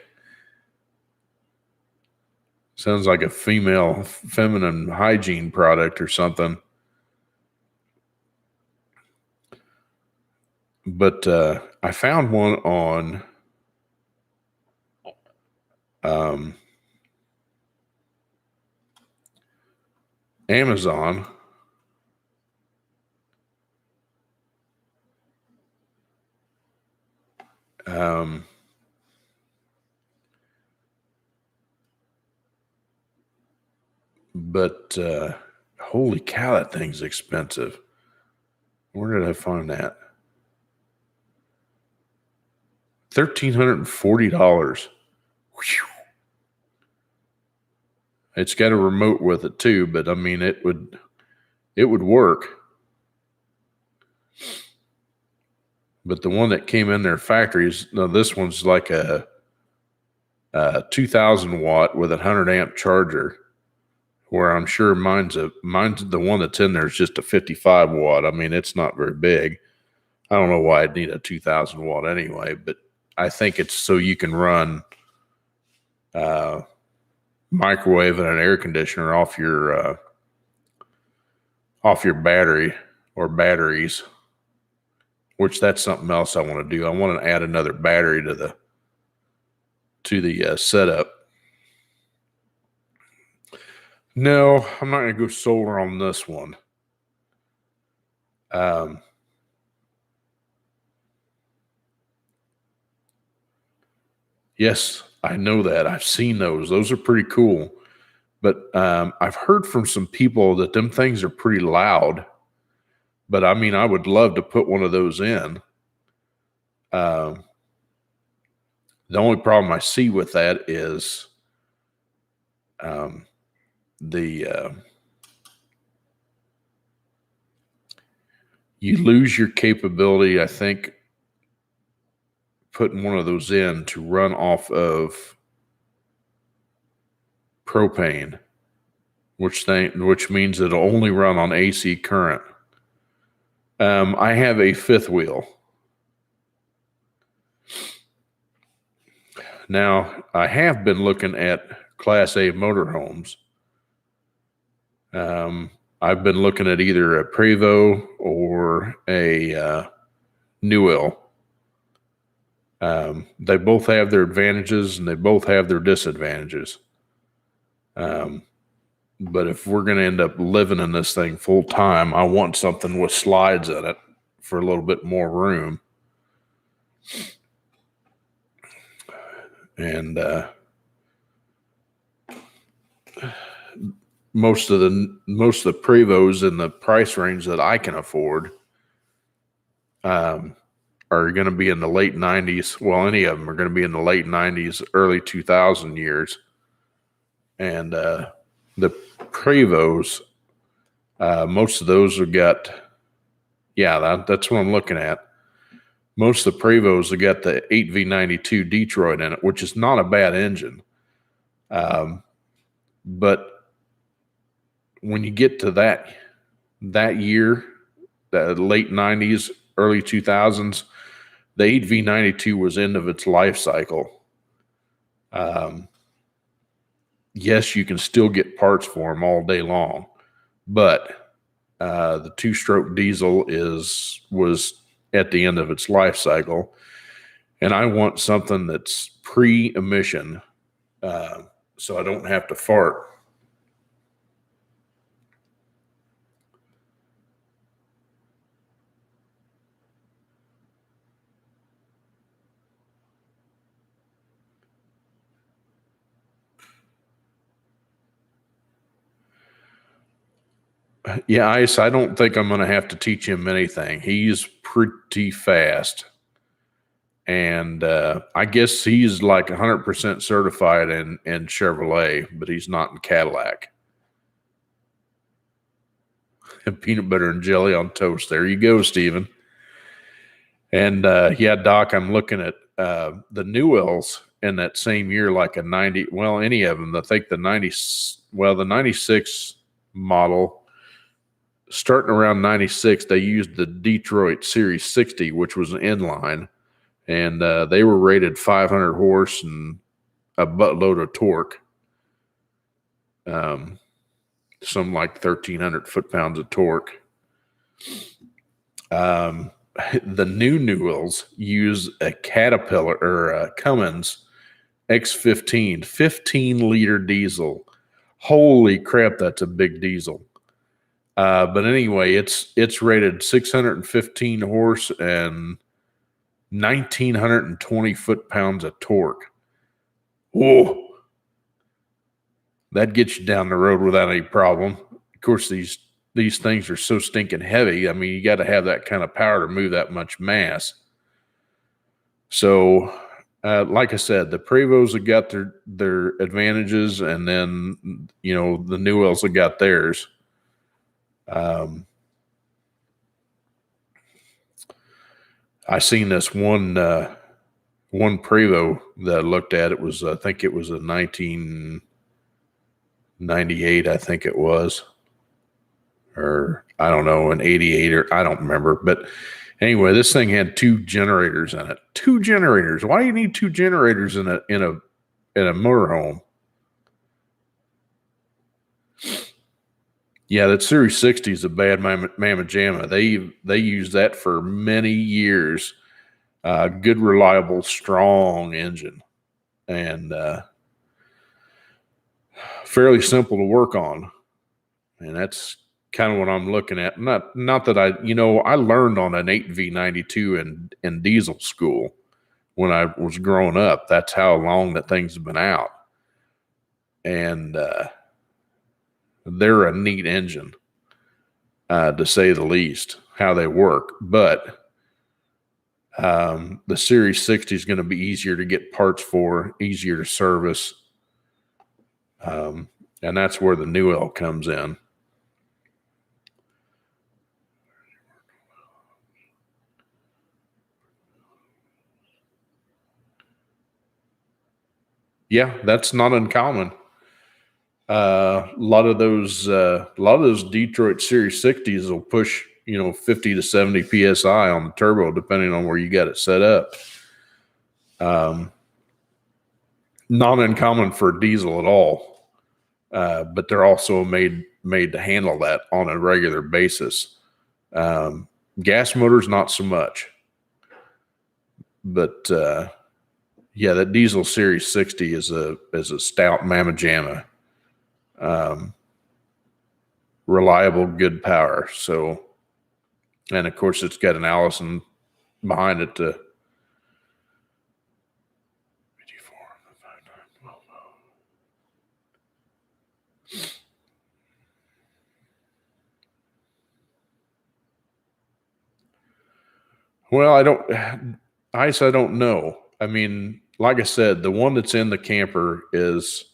Speaker 1: Sounds like a feminine hygiene product or something. But I found one on Amazon. But holy cow, that thing's expensive. Where did I find that? $1,340. It's got a remote with it too, but I mean, it would it would work. But the one that came in their factories, no, this one's like a 2,000 watt with a 100 amp charger, where I'm sure mine's the one that's in there is just a 55 watt. I mean, it's not very big. I don't know why I'd need a 2,000 watt anyway, but I think it's so you can run microwave and an air conditioner off your battery or batteries, which that's something else I want to do. I want to add another battery to the setup. No, I'm not going to go solar on this one. Yes, I know that. I've seen those. Those are pretty cool. But I've heard from some people that them things are pretty loud. But I mean, I would love to put one of those in. The only problem I see with that is you lose your capability, I think, putting one of those in to run off of propane, which means it'll only run on AC current. I have a fifth wheel. Now, I have been looking at Class A motorhomes. I've been looking at either a Prevost or a Newell. They both have their advantages and they both have their disadvantages. But if we're going to end up living in this thing full time, I want something with slides in it for a little bit more room. And most of the Prevosts in the price range that I can afford are going to be in the late 90s. Well, any of them are going to be in the late 90s, early 2000 years. And the Prevosts, most of those have got, that's what I'm looking at. Most of the Prevosts have got the 8V92 Detroit in it, which is not a bad engine. But when you get to that year, the late 90s, early 2000s, the 8V92 was end of its life cycle. Yes, you can still get parts for them all day long, but the two-stroke diesel was at the end of its life cycle, and I want something that's pre-emission, so I don't have to fart. Yeah, Ice, I don't think I'm going to have to teach him anything. He's pretty fast. And I guess he's like 100% certified in Chevrolet, but he's not in Cadillac. And peanut butter and jelly on toast. There you go, Stephen. And Doc, I'm looking at the Newells in that same year, like a 90, well, any of them. I think the 96 model. Starting around 96, they used the Detroit Series 60, which was an inline, and they were rated 500 horse and a buttload of torque. Some like 1,300 foot-pounds of torque. The new Newells use a Caterpillar or a Cummins X15, 15-liter diesel. Holy crap, that's a big diesel. But anyway, it's rated 615 horse and 1,920 foot-pounds of torque. Whoa. That gets you down the road without any problem. Of course, these things are so stinking heavy. I mean, you got to have that kind of power to move that much mass. So, like I said, the Prevosts have got their advantages, and then, the Newells have got theirs. I seen this one Prevo that I looked at. It was, I think it was a 1998, I think it was, or I don't know, an 88, or I don't remember. But anyway, this thing had 2 generators in it. 2 generators. Why do you need 2 generators in a motorhome? Yeah, that Series 60 is a bad mamma jamma. They used that for many years. Good, reliable, strong engine, and fairly simple to work on. And that's kind of what I'm looking at. Not that I learned on an 8V92 in diesel school when I was growing up. That's how long that thing's been out. And they're a neat engine, to say the least, how they work. But the Series 60 is going to be easier to get parts for, easier to service. And that's where the new L comes in. Yeah, that's not uncommon. A lot of those Detroit Series 60s will push 50 to 70 psi on the turbo, depending on where you got it set up. Not uncommon for diesel at all, but they're also made to handle that on a regular basis. Gas motors, not so much, but yeah, that diesel Series 60 is a stout mamma jamma. Reliable, good power. So, and of course, it's got an Allison behind it to. Well, I don't know. I mean, like I said, the one that's in the camper is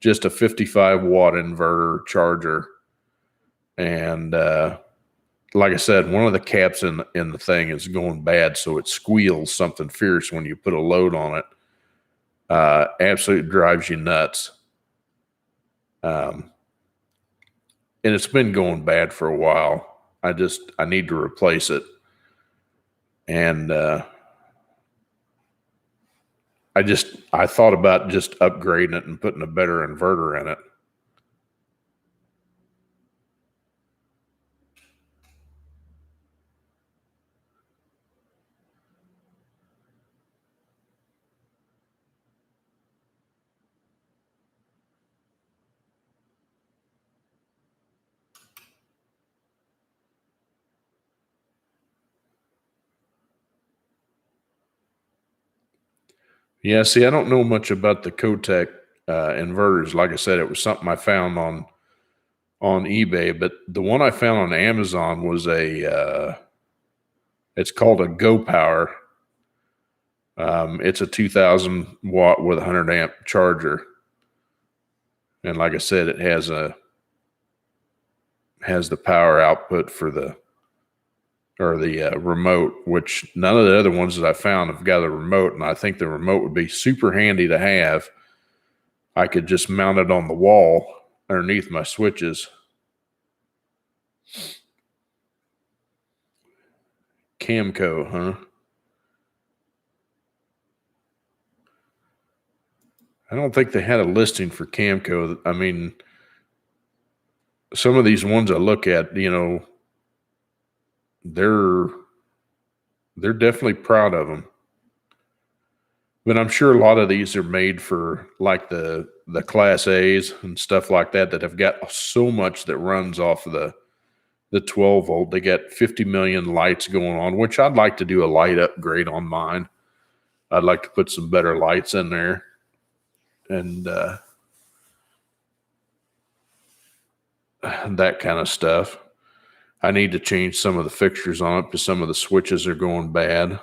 Speaker 1: just a 55 watt inverter charger. And like I said, one of the caps in the thing is going bad, so it squeals something fierce when you put a load on it. Absolutely drives you nuts. And it's been going bad for a while. I need to replace it. And I thought about just upgrading it and putting a better inverter in it. Yeah, see, I don't know much about the Kotek inverters. Like I said, it was something I found on eBay, but the one I found on Amazon was it's called a Go Power. It's a 2000 watt with 100 amp charger. And like I said, it has the power output for the remote, which none of the other ones that I found have got a remote. And I think the remote would be super handy to have. I could just mount it on the wall underneath my switches. Camco, huh? I don't think they had a listing for Camco. I mean, some of these ones I look at, they're definitely proud of them. But I'm sure a lot of these are made for like the Class A's and stuff like that have got so much that runs off of the 12 volt. They got 50 million lights going on, which I'd like to do a light upgrade on mine. I'd like to put some better lights in there. And that kind of stuff. I need to change some of the fixtures on it because some of the switches are going bad.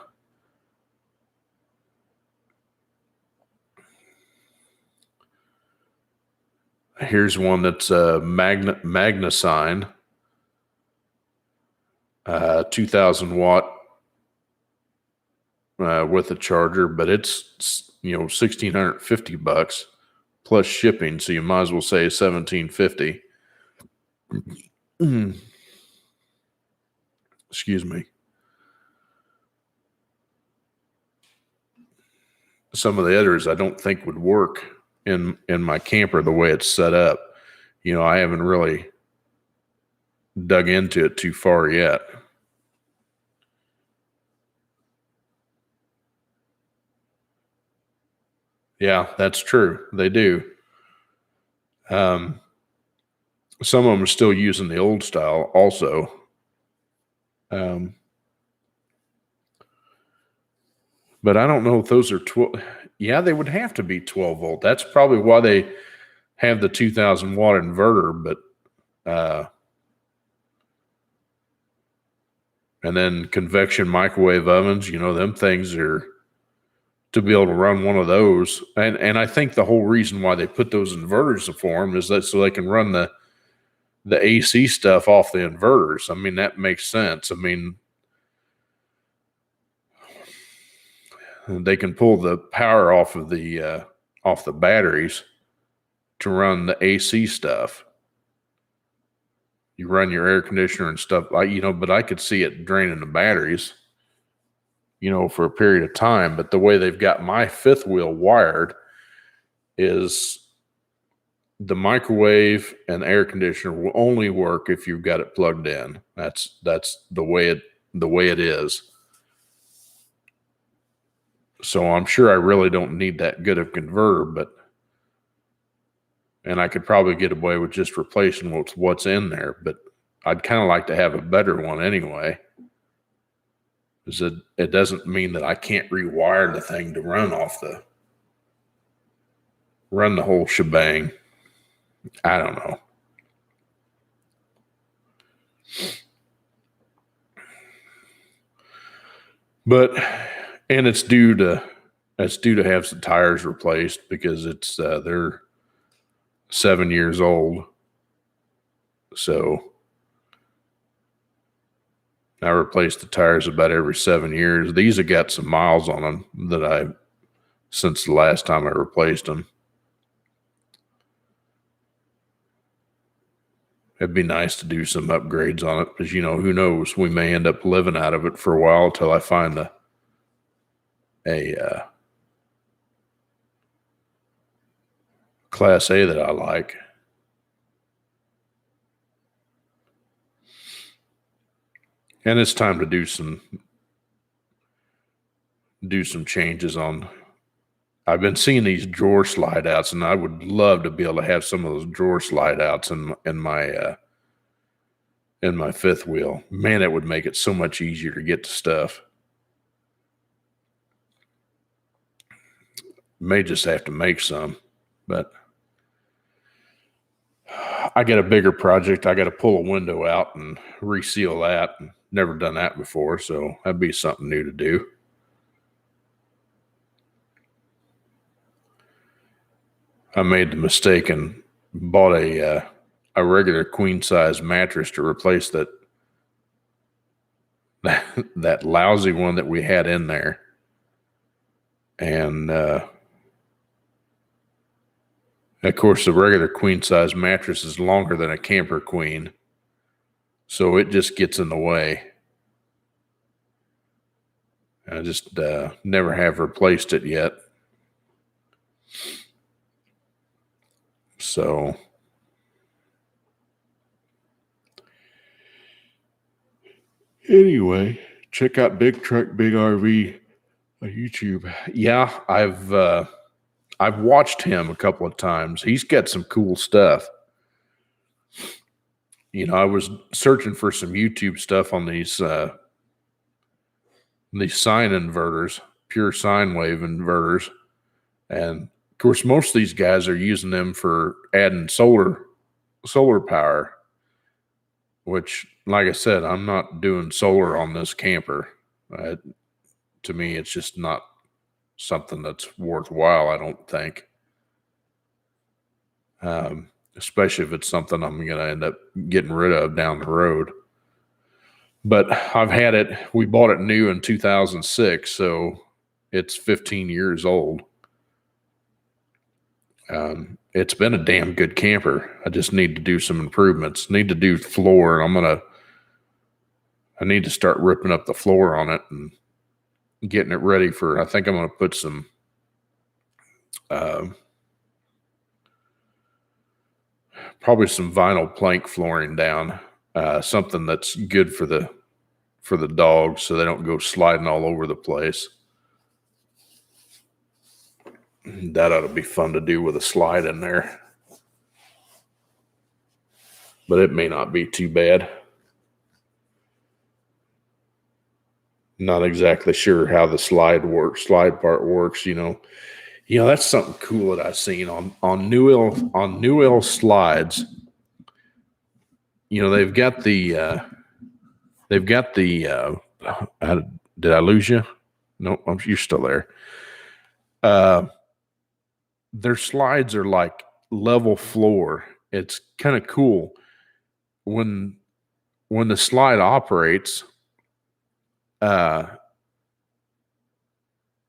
Speaker 1: Here's one that's a Magna sign. 2,000 watt with a charger, but it's $1,650 plus shipping, so you might as well say $1,750. Excuse me. Some of the others I don't think would work in my camper the way it's set up. I haven't really dug into it too far yet. Yeah, that's true. They do. Some of them are still using the old style also. But I don't know if those are 12. Yeah, they would have to be 12 volt. That's probably why they have the 2,000 watt inverter. But and then convection microwave ovens, them things are to be able to run one of those. And I think the whole reason why they put those inverters for them is that so they can run the AC stuff off the inverters. I mean, that makes sense. I mean, they can pull the power off of the batteries to run the AC stuff. You run your air conditioner and stuff, but I could see it draining the batteries, for a period of time. But the way they've got my fifth wheel wired is the microwave and air conditioner will only work if you've got it plugged in. That's the way it is. So I'm sure I really don't need that good of converter, and I could probably get away with just replacing what's in there, but I'd kind of like to have a better one anyway. Because it doesn't mean that I can't rewire the thing to run the whole shebang. I don't know. But and it's due to have some tires replaced because they're 7 years old. So I replace the tires about every 7 years. These have got some miles on them since the last time I replaced them. It'd be nice to do some upgrades on it because, who knows? We may end up living out of it for a while till I find a Class A that I like. And it's time to do some changes on. I've been seeing these drawer slide outs, and I would love to be able to have some of those drawer slide outs in my fifth wheel. Man, it would make it so much easier to get to stuff. May just have to make some, but I got a bigger project. I got to pull a window out and reseal that. Never done that before, so that'd be something new to do. I made the mistake and bought a regular queen size mattress to replace that lousy one that we had in there. And of course, the regular queen size mattress is longer than a camper queen, so it just gets in the way. I just never have replaced it yet. So anyway, check out Big Truck Big RV on YouTube. Yeah, I've watched him a couple of times. He's got some cool stuff. I was searching for some YouTube stuff on these sine inverters, pure sine wave inverters. And of course, most of these guys are using them for adding solar power, which, like I said, I'm not doing solar on this camper. To me, it's just not something that's worthwhile, I don't think. Especially if it's something I'm going to end up getting rid of down the road. But I've had it. We bought it new in 2006, so it's 15 years old. It's been a damn good camper. I just need to do some improvements. Need to do floor, and I need to start ripping up the floor on it and getting it ready for. I think I'm going to put some probably some vinyl plank flooring down, something that's good for the dogs so they don't go sliding all over the place. That ought to be fun to do with a slide in there. But it may not be too bad. Not exactly sure how the slide part works, you know. You know, that's something cool that I've seen on New L slides. You know, they've got the did I lose you? No, you're still there. Their slides are like level floor. It's kind of cool when the slide operates.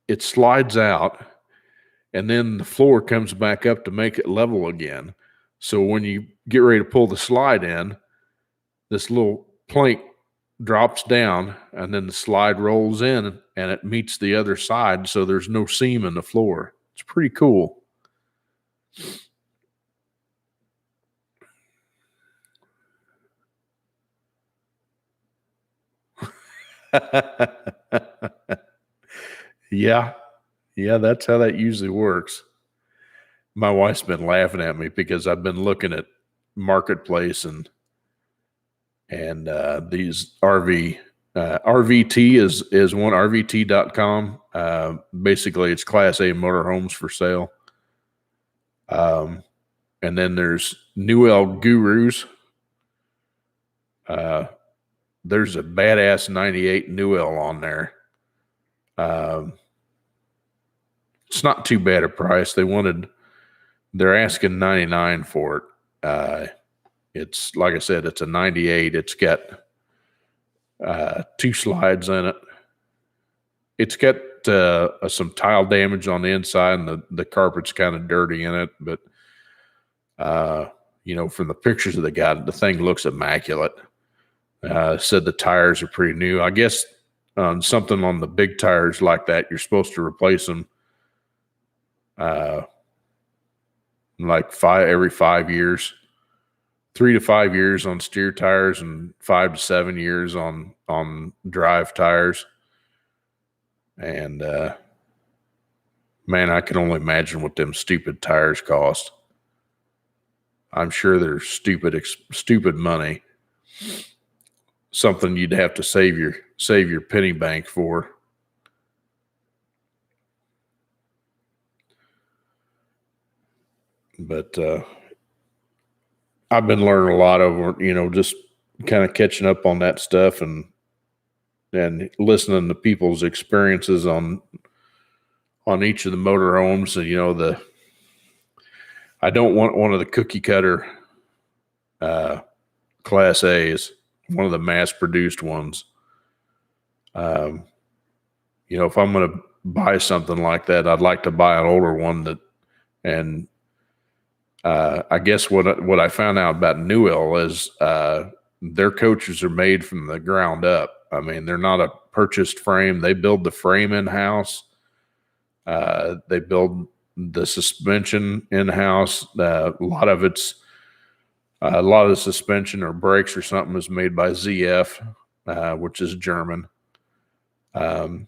Speaker 1: It slides out, and then the floor comes back up to make it level again. So when you get ready to pull the slide in, this little plank drops down, and then the slide rolls in, and it meets the other side, so there's no seam in the floor. It's pretty cool. Yeah, that's how that usually works. My wife's been laughing at me because I've been looking at Marketplace and these RVT is one, RVT.com. Basically, it's Class A motorhomes for sale. And then there's New L Gurus. There's a badass 98 New L on there. It's not too bad a price. They're asking $99 for it. It's like I said, it's a 98. It's got 2 slides in it. It's got some tile damage on the inside, and the carpet's kind of dirty in it. But you know, from the pictures that they got, the thing looks immaculate. Said the tires are pretty new. I guess something on the big tires like that, you're supposed to replace them like every 5 years, 3 to 5 years on steer tires, and 5 to 7 years on drive tires. And man, I can only imagine what them stupid tires cost. I'm sure they're stupid money. Something you'd have to save your penny bank for. But I've been learning a lot over, you know, just kind of catching up on that stuff and listening to people's experiences on each of the motorhomes. And, you know, I don't want one of the cookie cutter Class A's, one of the mass produced ones. You know, if I'm going to buy something like that, I'd like to buy an older one I guess what I found out about New L is their coaches are made from the ground up. I mean, they're not a purchased frame. They build the frame in-house. They build the suspension in-house. A lot of the suspension or brakes or something is made by ZF, which is German. You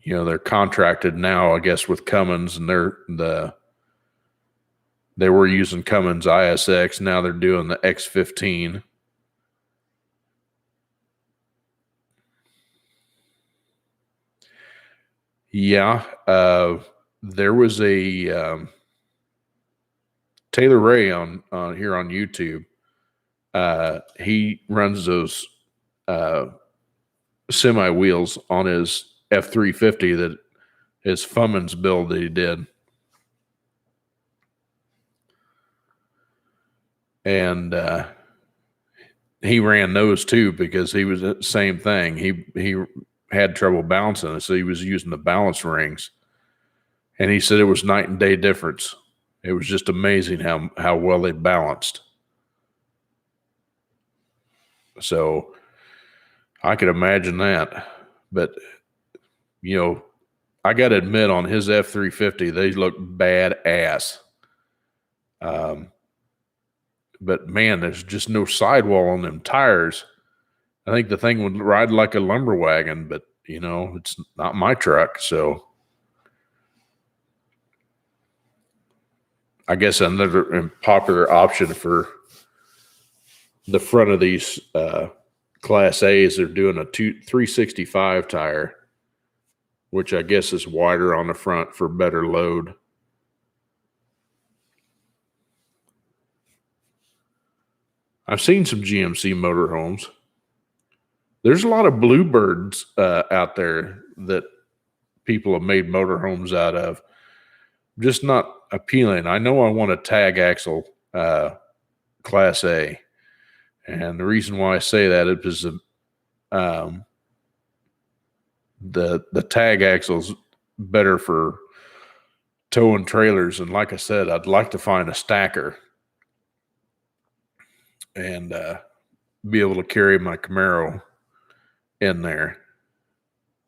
Speaker 1: know, they're contracted now, I guess, with Cummins, and they were using Cummins ISX. Now they're doing the X15. Yeah. There was a Taylor Ray on here on YouTube. He runs those semi wheels on his F350 that his Fummins build that he did. And he ran those too because he was the same thing. He had trouble balancing it, so he was using the balance rings. And he said it was night and day difference. It was just amazing how well they balanced. So I could imagine that. But, you know, I got to admit on his F-350, they look badass. But, man, there's just no sidewall on them tires. I think the thing would ride like a lumber wagon, but, you know, it's not my truck. So I guess another popular option for the front of these Class A's, they're doing a 365 tire, which I guess is wider on the front for better load. I've seen some GMC motorhomes. There's a lot of Bluebirds out there that people have made motorhomes out of. Just not appealing. I know I want a tag axle Class A. And the reason why I say that is because the tag axle's better for towing trailers. And like I said, I'd like to find a stacker and be able to carry my Camaro in there.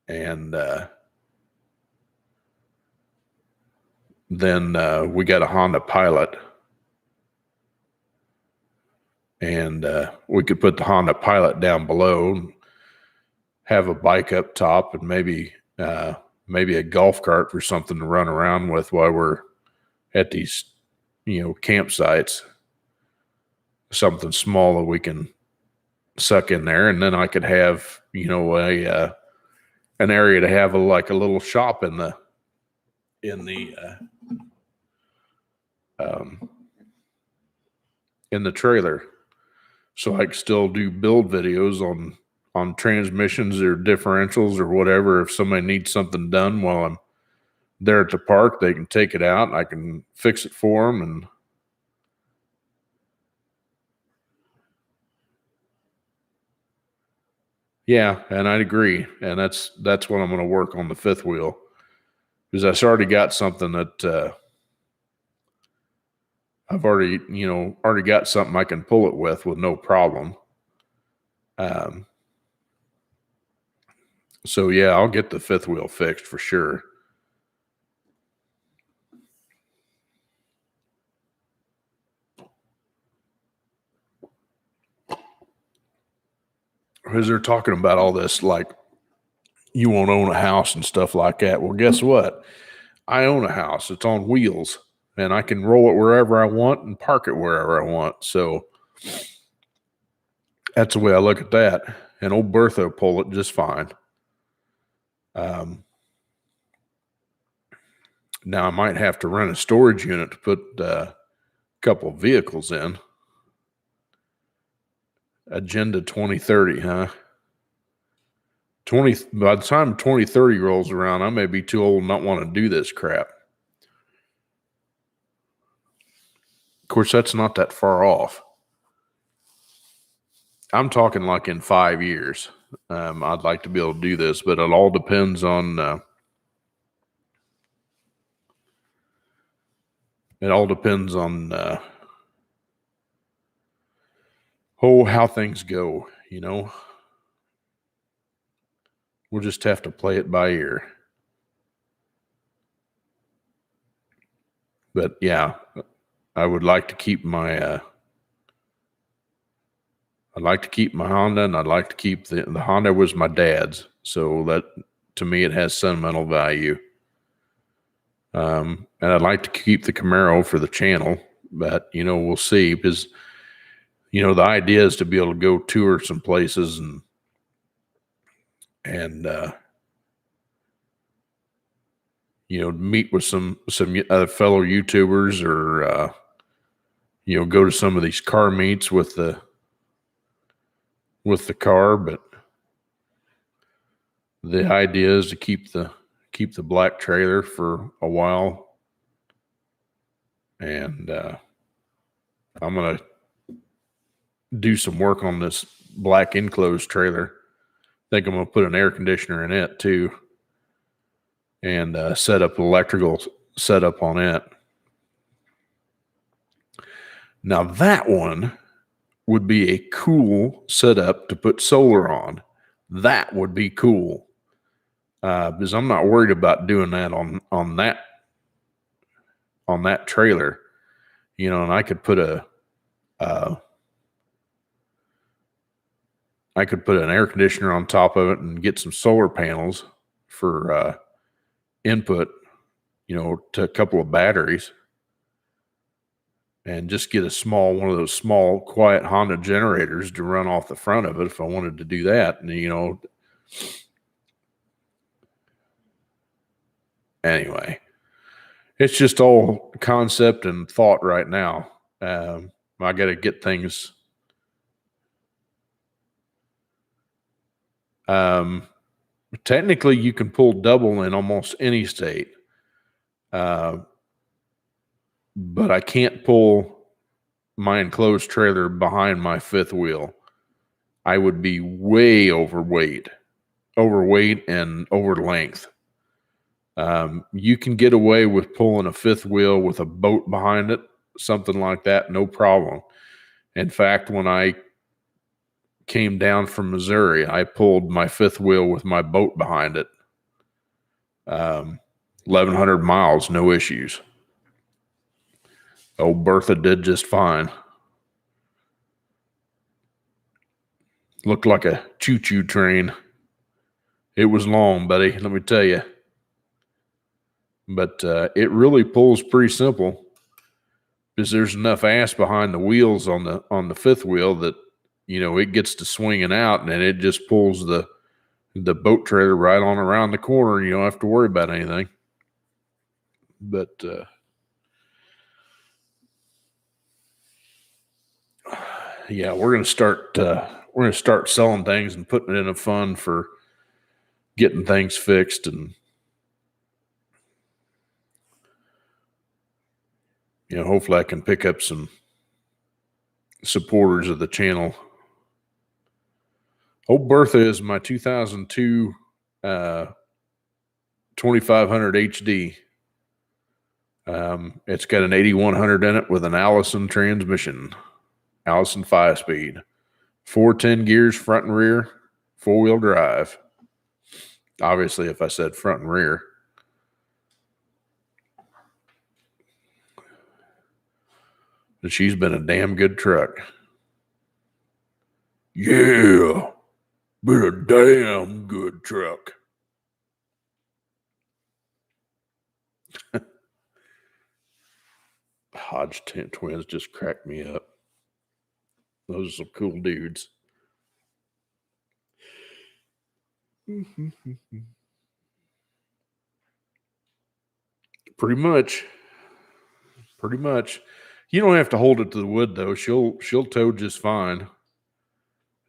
Speaker 1: And then we got a Honda Pilot. And we could put the Honda Pilot down below and have a bike up top and maybe a golf cart for something to run around with while we're at these, you know, campsites. Something small that we can suck in there. And then I could have, you know, an area to have like a little shop in the trailer. So I can still do build videos on transmissions or differentials or whatever. If somebody needs something done while I'm there at the park, they can take it out and I can fix it for them. And yeah, and I'd agree. And that's what I'm going to work on the fifth wheel, because I've already got something that I've already got something I can pull it with no problem. So yeah, I'll get the fifth wheel fixed for sure. Because they're talking about all this, like you won't own a house and stuff like that. Well, guess what? I own a house. It's on wheels, and I can roll it wherever I want and park it wherever I want. So that's the way I look at that. And old Bertha will pull it just fine. Now I might have to rent a storage unit to put a couple of vehicles in. Agenda 2030, huh? By the time 2030 rolls around, I may be too old and not want to do this crap. Of course, that's not that far off. I'm talking like in 5 years. I'd like to be able to do this, but it all depends on how things go, you know. We'll just have to play it by ear. But yeah, I would like to keep my Honda, and I'd like to keep the Honda was my dad's. So that, to me, it has sentimental value. And I'd like to keep the Camaro for the channel, but, you know, we'll see, because, you know, the idea is to be able to go tour some places and you know, meet with some other fellow YouTubers, or you know, go to some of these car meets with the car. But the idea is to keep the black trailer for a while, and I'm gonna do some work on this black enclosed trailer. I think I'm going to put an air conditioner in it too, and set up electrical setup on it. Now that one would be a cool setup to put solar on. That would be cool, because I'm not worried about doing that on that trailer, and I could put an air conditioner on top of it and get some solar panels for input, to a couple of batteries, and just get one of those small, quiet Honda generators to run off the front of it if I wanted to do that. And, anyway, it's just all concept and thought right now. I got to get things. Technically, you can pull double in almost any state. But I can't pull my enclosed trailer behind my fifth wheel. I would be way overweight and over length. You can get away with pulling a fifth wheel with a boat behind it, something like that, no problem. In fact, when I came down from Missouri, I pulled my fifth wheel with my boat behind it. 1,100 miles, no issues. Old Bertha did just fine. Looked like a choo-choo train. It was long, buddy, let me tell you. But it really pulls pretty simple, because there's enough ass behind the wheels on the fifth wheel that, it gets to swinging out, and then it just pulls the boat trailer right on around the corner, and you don't have to worry about anything. But yeah, we're gonna start selling things and putting it in a fund for getting things fixed, and hopefully I can pick up some supporters of the channel. Old Bertha is my 2002 2500 HD. It's got an 8100 in it with an Allison transmission, Allison 5-speed, 410 gears front and rear, 4-wheel drive. Obviously, if I said front and rear. And she's been a damn good truck. Yeah, been a damn good truck. Hodge twins just cracked me up. Those are some cool dudes. Pretty much. You don't have to hold it to the wood, though. She'll tow just fine.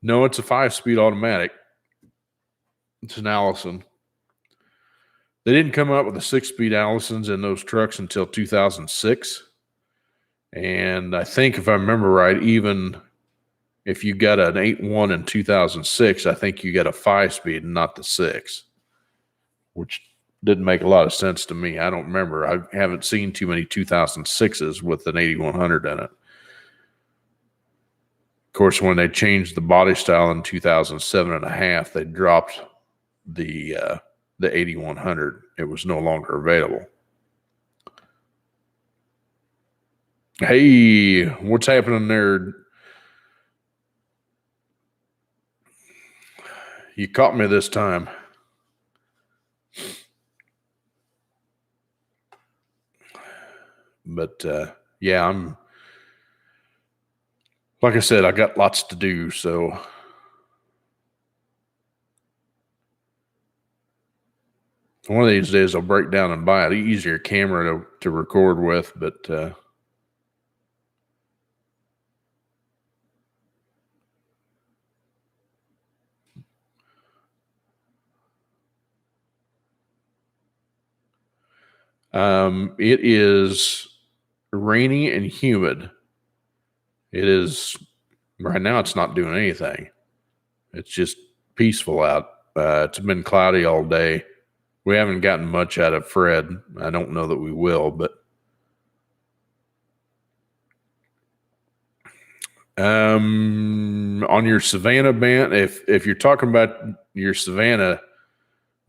Speaker 1: No, it's a 5-speed automatic. It's an Allison. They didn't come out with the 6-speed Allisons in those trucks until 2006. And I think, if I remember right, even if you got an 8.1 in 2006, I think you got a 5-speed and not the 6, which didn't make a lot of sense to me. I don't remember. I haven't seen too many 2006s with an 8100 in it. Of course, when they changed the body style in 2007.5, they dropped the 8100. It was no longer available. Hey, what's happening there? You caught me this time. But yeah, like I said, I got lots to do, so one of these days I'll break down and buy an easier camera to record with, but it is rainy and humid. It is Right now, it's not doing anything. It's just peaceful out. It's been cloudy all day. We haven't gotten much out of Fred. I don't know that we will, but on your Savannah band, if you're talking about your Savannah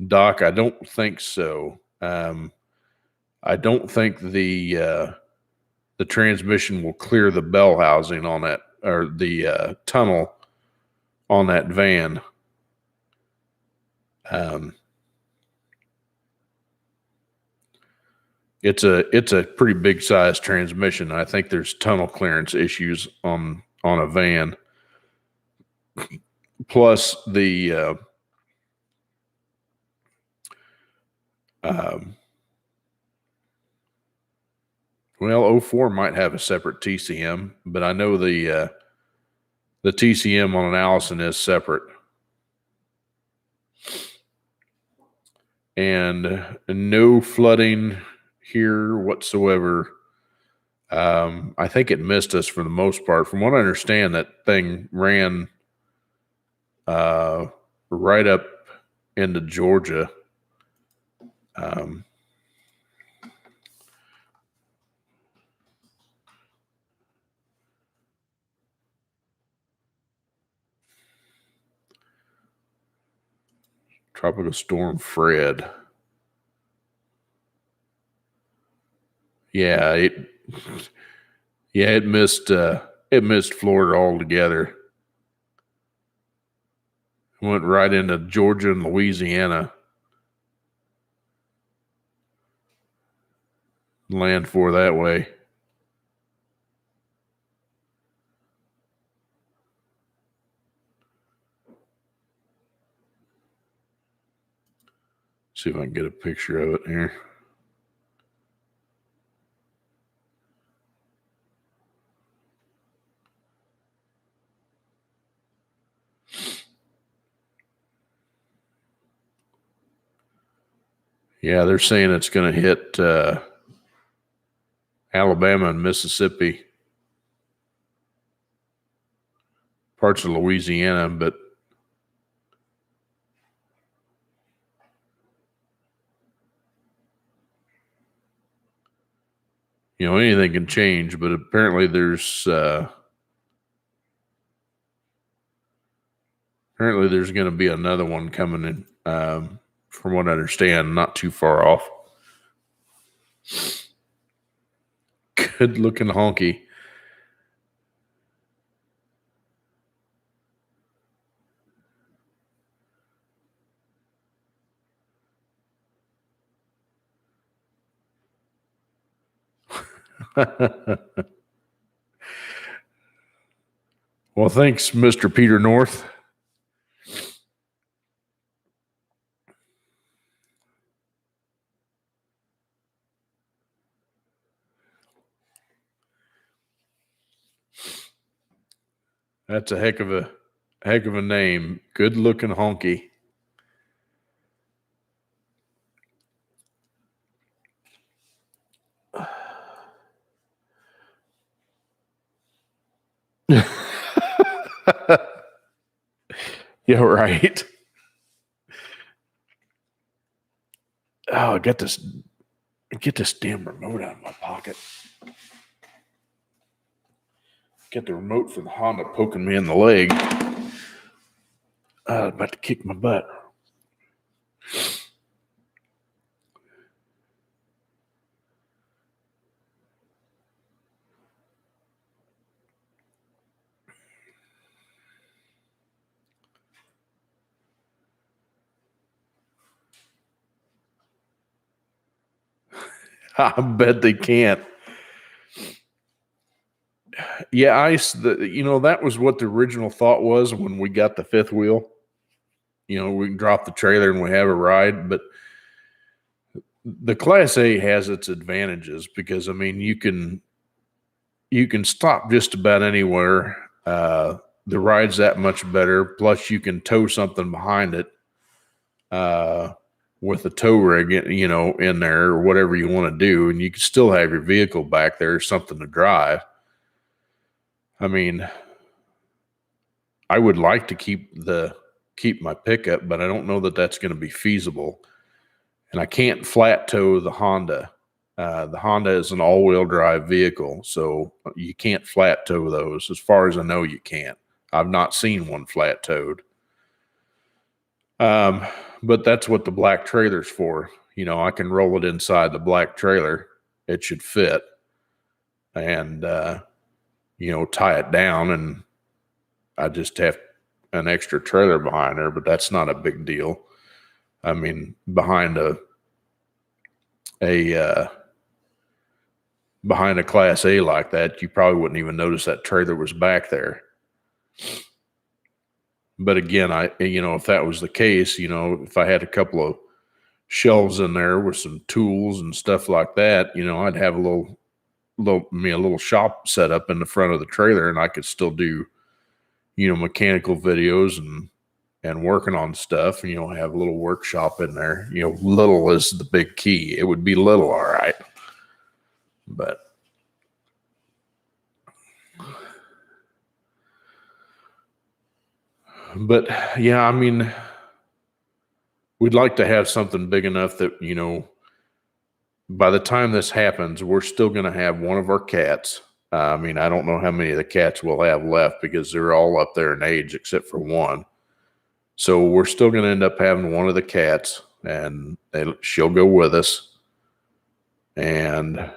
Speaker 1: dock, I don't think so. I don't think the transmission will clear the bell housing on that, or the tunnel on that van. It's a pretty big size transmission. I think there's tunnel clearance issues on a van. Plus the well, 04 might have a separate TCM, but I know the TCM on an Allison is separate. And no flooding here whatsoever. I think it missed us for the most part. From what I understand, that thing ran right up into Georgia. Tropical Storm Fred. Yeah, it missed Florida altogether. Went right into Georgia and Louisiana. Land for that way. See if I can get a picture of it here. Yeah, they're saying it's going to hit Alabama and Mississippi, parts of Louisiana, but anything can change. But apparently there's going to be another one coming in, from what I understand, not too far off. Good looking honky. Well, thanks, Mr. Peter North. That's a heck of a name. Good looking honky. Yeah, right. Oh, get this damn remote out of my pocket. Get the remote for the Honda poking me in the leg. About to kick my butt. I bet they can't. Yeah, Ice, that was what the original thought was when we got the fifth wheel. We can drop the trailer and we have a ride. But the Class A has its advantages because, you can stop just about anywhere. The ride's that much better. Plus, you can tow something behind it with a tow rig, in there or whatever you want to do. And you can still have your vehicle back there, something to drive. I would like to keep my pickup, but I don't know that that's going to be feasible. And I can't flat tow the Honda. The Honda is an all-wheel drive vehicle, so you can't flat tow those. As far as I know, you can't. I've not seen one flat towed. But that's what the black trailer's for. I can roll it inside the black trailer. It should fit. And, tie it down, and I just have an extra trailer behind there, but that's not a big deal. I mean, behind a Class A like that, you probably wouldn't even notice that trailer was back there. But again, if that was the case, if I had a couple of shelves in there with some tools and stuff like that, I'd have a little shop set up in the front of the trailer, and I could still do, mechanical videos and working on stuff, and, have a little workshop in there. Little is the big key. It would be little, all right. But yeah, I mean, we'd like to have something big enough that, by the time this happens, we're still going to have one of our cats. I mean, I don't know how many of the cats we'll have left because they're all up there in age except for one. So we're still going to end up having one of the cats, and she'll go with us. And,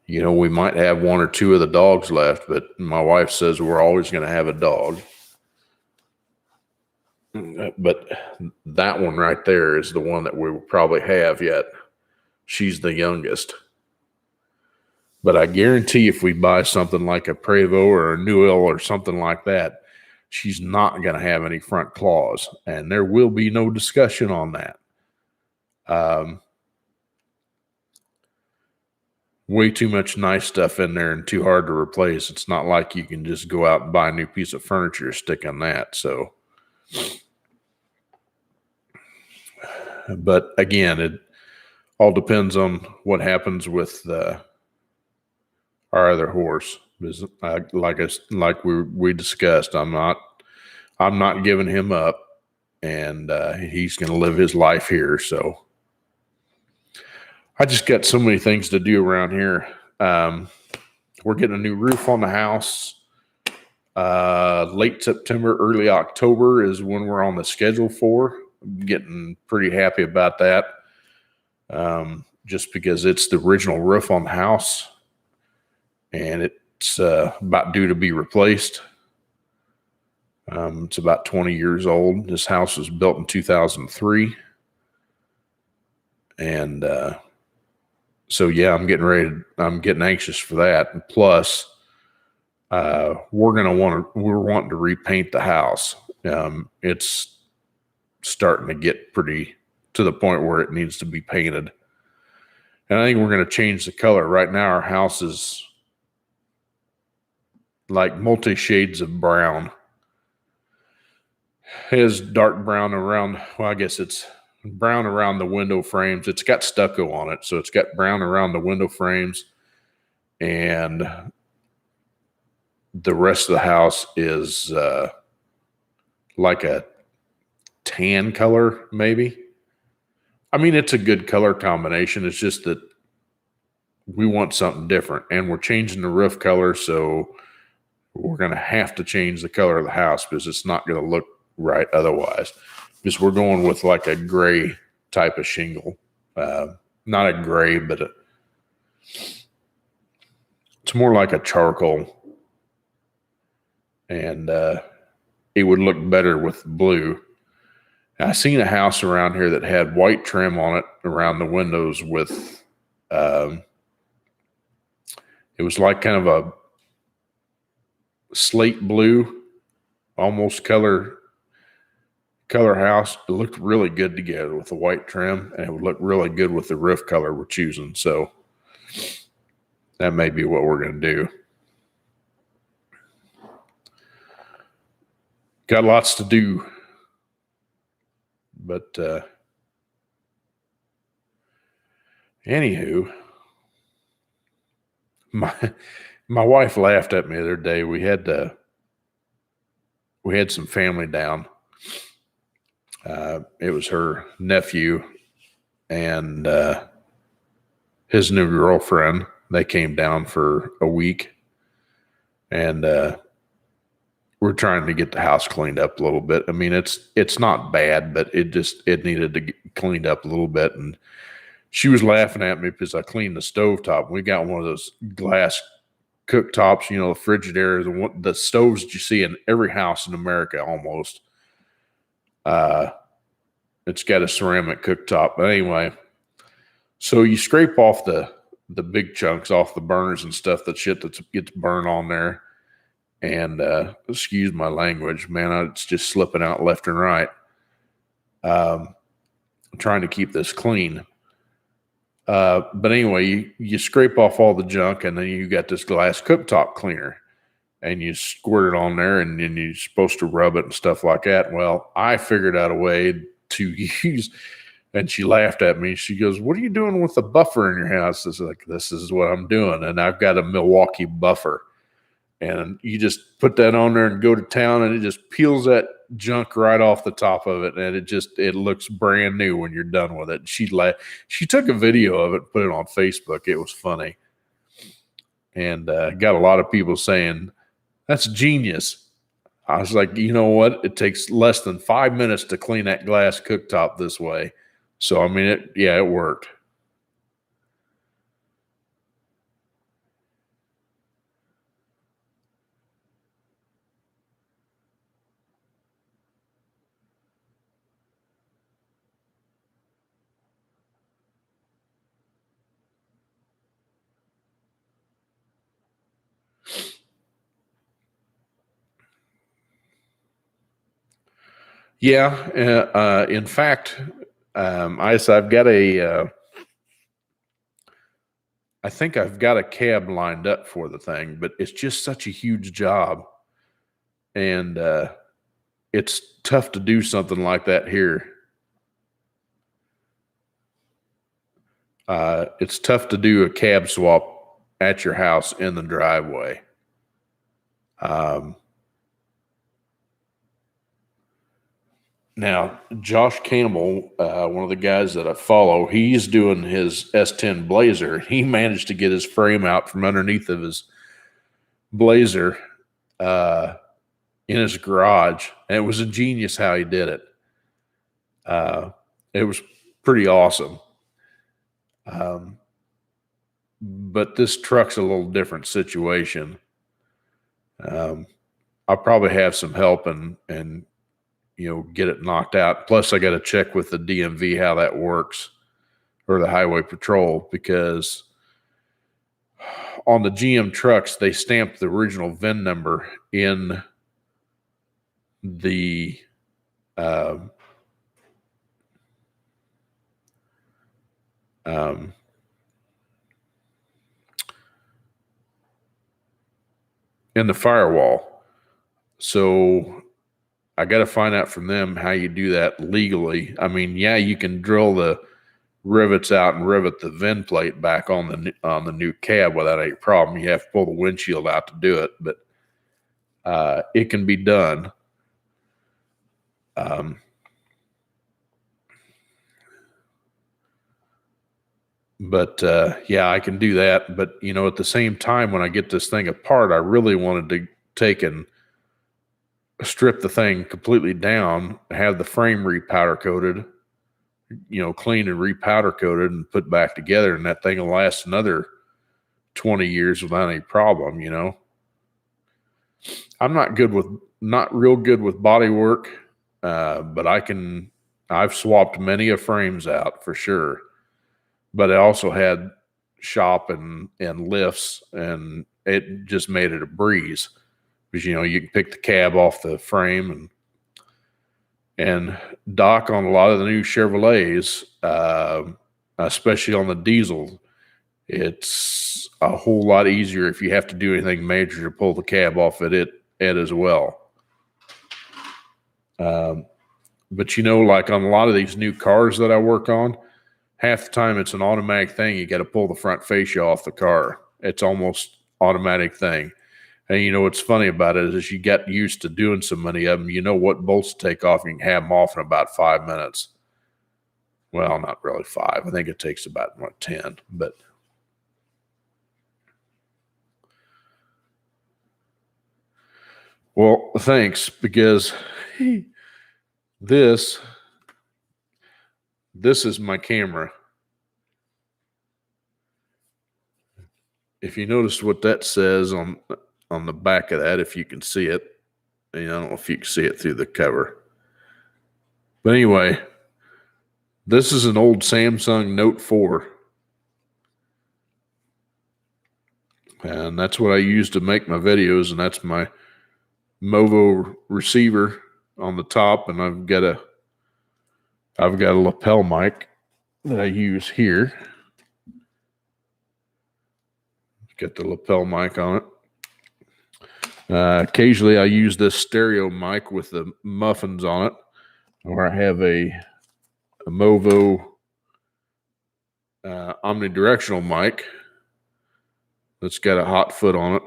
Speaker 1: we might have one or two of the dogs left, but my wife says we're always going to have a dog. But that one right there is the one that we will probably have yet. She's the youngest. But I guarantee if we buy something like a Prevost or a Newell or something like that, she's not going to have any front claws. And there will be no discussion on that. Way too much nice stuff in there and too hard to replace. It's not like you can just go out and buy a new piece of furniture, stick on that. So, but again, it all depends on what happens with our other horse. Like we discussed, I'm not giving him up, and he's going to live his life here. So I just got so many things to do around here. We're getting a new roof on the house. Late September, early October is when we're on the schedule for. I'm getting pretty happy about that. Just because it's the original roof on the house, and it's about due to be replaced. It's about 20 years old. This house was built in 2003. And so, yeah, I'm getting anxious for that. And plus, we're wanting to repaint the house. It's starting to get pretty to the point where it needs to be painted. And I think we're going to change the color. Right now, our house is like multi-shades of brown. It has dark brown around, well, I guess it's brown around the window frames. It's got stucco on it, so it's got brown around the window frames. And the rest of the house is like a tan color, maybe. I mean, it's a good color combination. It's just that we want something different, and we're changing the roof color, so we're going to have to change the color of the house because it's not going to look right otherwise. Because we're going with like a gray type of shingle. Not a gray, but it's more like a charcoal. And it would look better with blue. I seen a house around here that had white trim on it around the windows with, it was like kind of a slate blue, almost color house. It looked really good together with the white trim, and it would look really good with the roof color we're choosing. So that may be what we're going to do. Got lots to do, but anywho, My wife laughed at me the other day. We had some family down. It was her nephew and his new girlfriend. They came down for a week, and we're trying to get the house cleaned up a little bit. I mean, it's not bad, but it needed to get cleaned up a little bit. And she was laughing at me because I cleaned the stovetop. We got one of those glass cooktops, the Frigidaire, the stoves that you see in every house in America almost. It's got a ceramic cooktop. But anyway, so you scrape off the big chunks off the burners and stuff, that shit that gets burned on there. And excuse my language, man, it's just slipping out left and right. I'm trying to keep this clean. But anyway, you scrape off all the junk, and then you got this glass cooktop cleaner, and you squirt it on there, and then you're supposed to rub it and stuff like that. Well, I figured out a way to use, and she laughed at me. She goes, "What are you doing with the buffer in your house?" I was like, "This is what I'm doing." And I've got a Milwaukee buffer, and you just put that on there and go to town, and it just peels that junk right off the top of it, and it looks brand new when you're done with it. She took a video of it and put it on Facebook. It was funny, and got a lot of people saying, "That's genius." I was like, you know what? It takes less than 5 minutes to clean that glass cooktop this way. So, I mean, it worked. Yeah. In fact, I've got I think I've got a cab lined up for the thing, but it's just such a huge job. And it's tough to do something like that here. It's tough to do a cab swap at your house in the driveway. Now, Josh Campbell, one of the guys that I follow, he's doing his S10 Blazer. He managed to get his frame out from underneath of his Blazer in his garage. And it was ingenious how he did it. It was pretty awesome. But this truck's a little different situation. I'll probably have some help and get it knocked out. Plus, I got to check with the DMV how that works, or the highway patrol, because on the GM trucks, they stamp the original VIN number in the firewall. So I got to find out from them how you do that legally. I mean, yeah, you can drill the rivets out and rivet the VIN plate back on the new cab without any problem. You have to pull the windshield out to do it, but it can be done. But yeah, I can do that. But at the same time, when I get this thing apart, I really wanted to take and strip the thing completely down, have the frame repowder coated, clean and repowder coated and put back together, and that thing will last another 20 years without any problem. I'm not real good with body work, but I've swapped many of frames out for sure. But I also had shop and lifts, and it just made it a breeze. Because you can pick the cab off the frame and dock on a lot of the new Chevrolets, especially on the diesel. It's a whole lot easier if you have to do anything major to pull the cab off it as well. But like on a lot of these new cars that I work on, half the time it's an automatic thing. You got to pull the front fascia off the car. It's almost automatic thing. And you know what's funny about it is you get used to doing so many of them, you know what bolts to take off. You can have them off in about 5 minutes. Well, not really 5. I think it takes about 10. But well, thanks, because this is my camera. If you notice what that says on the back of that, if you can see it, and I don't know if you can see it through the cover. But anyway, this is an old Samsung Note 4. And that's what I use to make my videos, and that's my Movo receiver on the top, and I've got a lapel mic that I use here. Got the lapel mic on it. Occasionally I use this stereo mic with the muffins on it, or I have a Movo omnidirectional mic that's got a hot foot on it.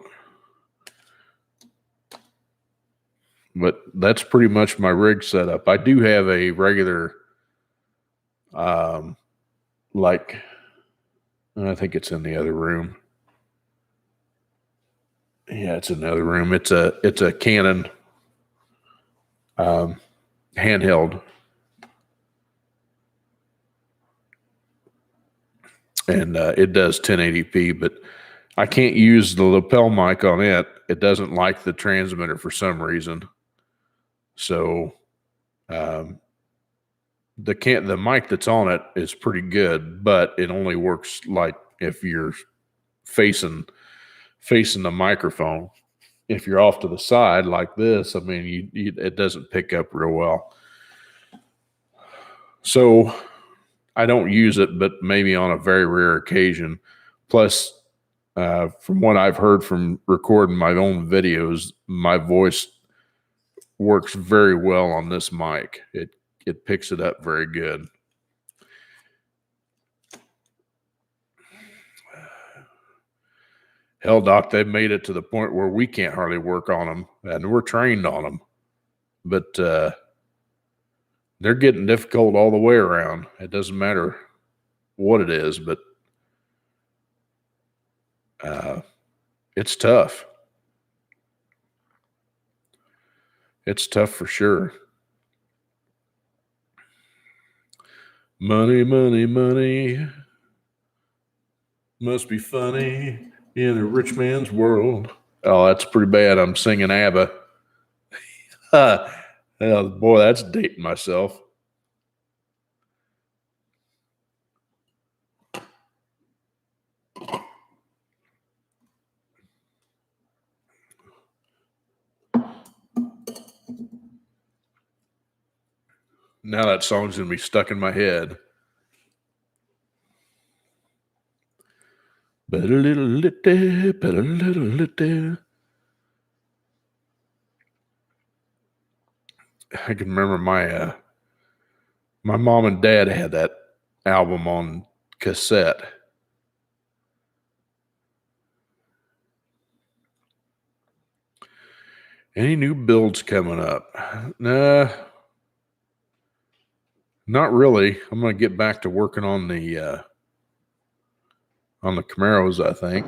Speaker 1: But that's pretty much my rig setup. I do have a regular, like, I think it's in the other room. Yeah, it's in the other room. It's a Canon handheld. And it does 1080p, but I can't use the lapel mic on it. It doesn't like the transmitter for some reason. So the mic that's on it is pretty good, but it only works like if you're facing the microphone. If you're off to the side like this, I mean, it doesn't pick up real well. So I don't use it, but maybe on a very rare occasion. Plus, from what I've heard from recording my own videos, my voice works very well on this mic. It picks it up very good. Hell, Doc, they've made it to the point where we can't hardly work on them, and we're trained on them. But they're getting difficult all the way around. It doesn't matter what it is, but it's tough. It's tough for sure. Money, money, money. Must be funny in a rich man's world. Oh, that's pretty bad. I'm singing ABBA. Oh, boy, that's dating myself. Now that song's going to be stuck in my head. But a little. I can remember my mom and dad had that album on cassette. Any new builds coming up? Nah, not really. I'm going to get back to working on the Camaros, I think.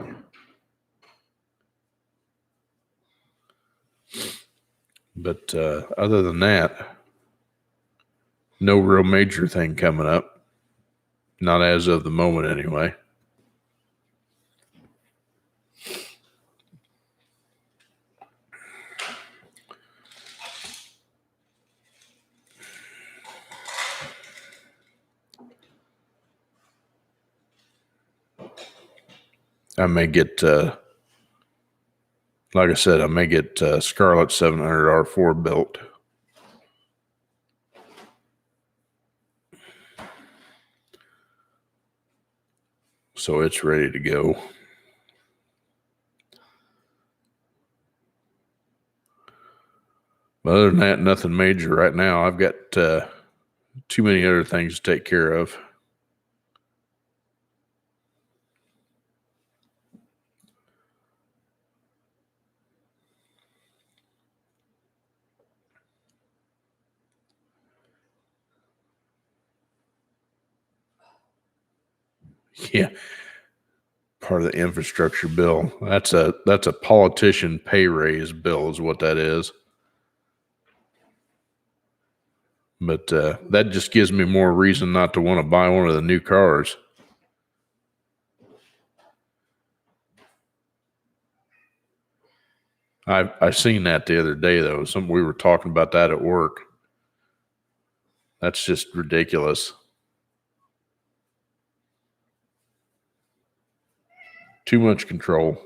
Speaker 1: But other than that, no real major thing coming up. Not as of the moment, anyway. I may get, like I said, I may get Scarlett 700 R4 built. So it's ready to go. But other than that, nothing major right now. I've got too many other things to take care of. Yeah, part of the infrastructure bill. That's a politician pay raise bill is what that is. But that just gives me more reason not to want to buy one of the new cars. I seen that the other day though. We were talking about that at work. That's just ridiculous. Too much control.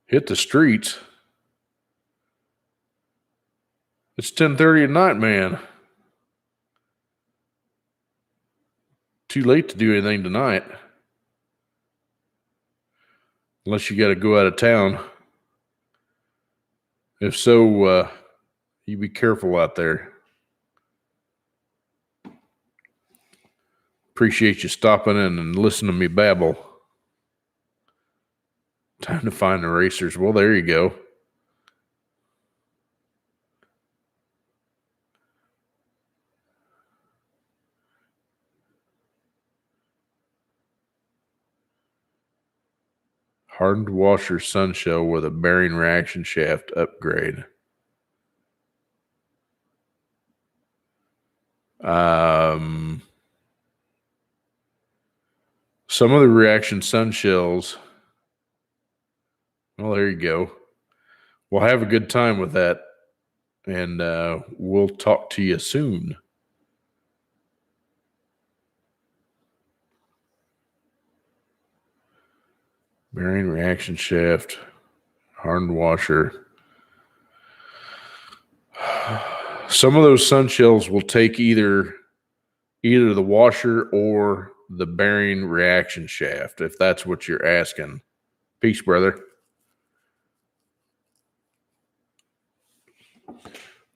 Speaker 1: Hit the streets. It's 10:30 at night, man. Too late to do anything tonight. Unless you got to go out of town. If so, you be careful out there. Appreciate you stopping in and listening to me babble. Time to find the racers. Well, there you go. Hardened washer sun shell with a bearing reaction shaft upgrade. Some of the reaction sun shells. Well, there you go. We'll have a good time with that. And we'll talk to you soon. Bearing reaction shaft, hardened washer. Some of those sun shells will take either the washer or the bearing reaction shaft, if that's what you're asking. Peace, brother.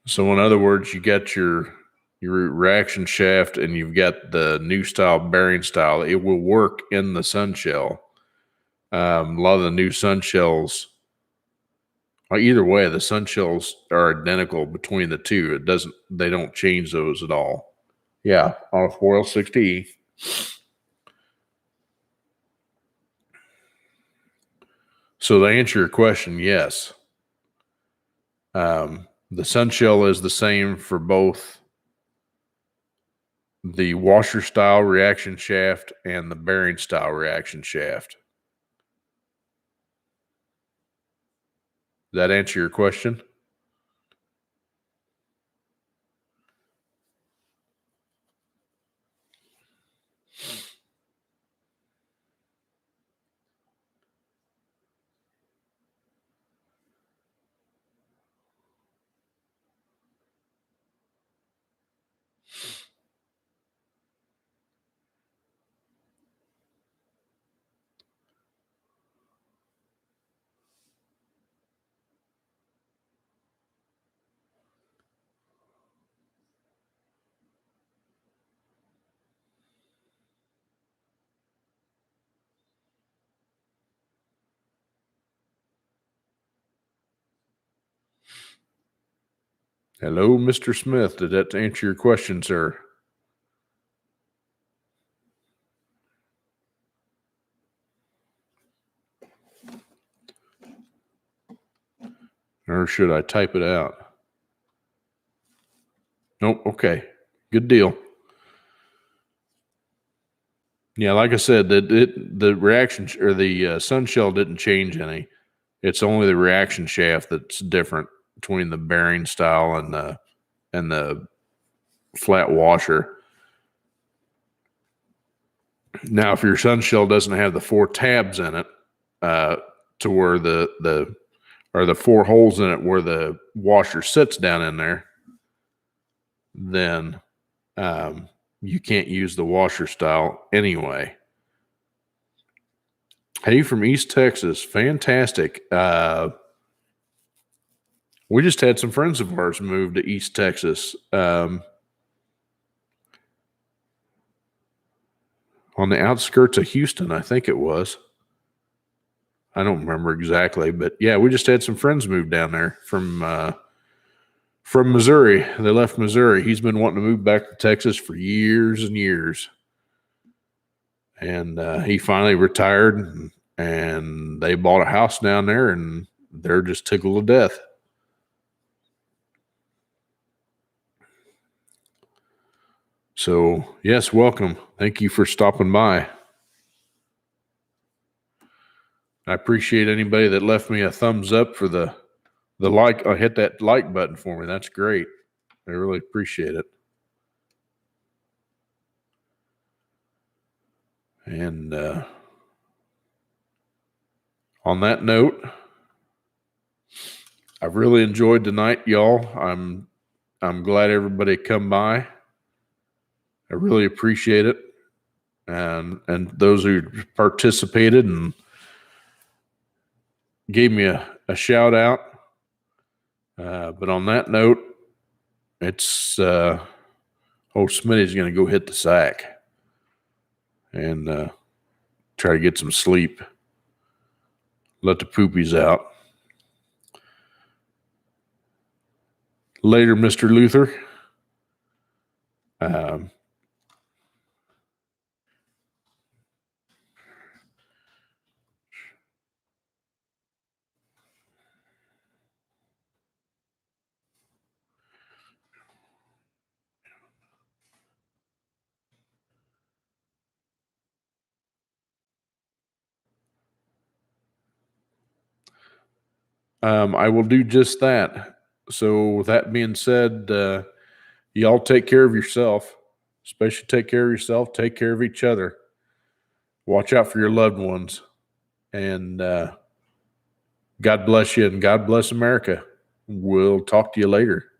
Speaker 1: So in other words, you got your reaction shaft and you've got the new style bearing style. It will work in the sun shell. A lot of the new sun shells, either way, the sun shells are identical between the two. They don't change those at all. Yeah, on a 4L60E. So to answer your question, yes. The sun shell is the same for both the washer style reaction shaft and the bearing style reaction shaft. Does that answer your question? Hello, Mr. Smith. Did that answer your question, sir? Or should I type it out? Nope. Okay. Good deal. Yeah, like I said, the reaction or the sun shell didn't change any. It's only the reaction shaft that's different between the bearing style and the flat washer. Now, if your sun shell doesn't have the 4 tabs in it, to where the 4 holes in it where the washer sits down in there, then you can't use the washer style anyway. Hey, from East Texas, fantastic. We just had some friends of ours move to East Texas. On the outskirts of Houston, I think it was. I don't remember exactly, but yeah, we just had some friends move down there from Missouri. They left Missouri. He's been wanting to move back to Texas for years and years. And he finally retired, and they bought a house down there, and they're just tickled to death. So, yes, welcome. Thank you for stopping by. I appreciate anybody that left me a thumbs up for the like. Hit that like button for me. That's great. I really appreciate it. And on that note, I've really enjoyed tonight, y'all. I'm glad everybody come by. I really appreciate it. And those who participated and gave me a shout out. But on that note, it's old Smitty's going to go hit the sack and try to get some sleep. Let the poopies out. Later, Mr. Luther. I will do just that. So with that being said, y'all take care of yourself. Especially take care of yourself. Take care of each other. Watch out for your loved ones. And God bless you and God bless America. We'll talk to you later.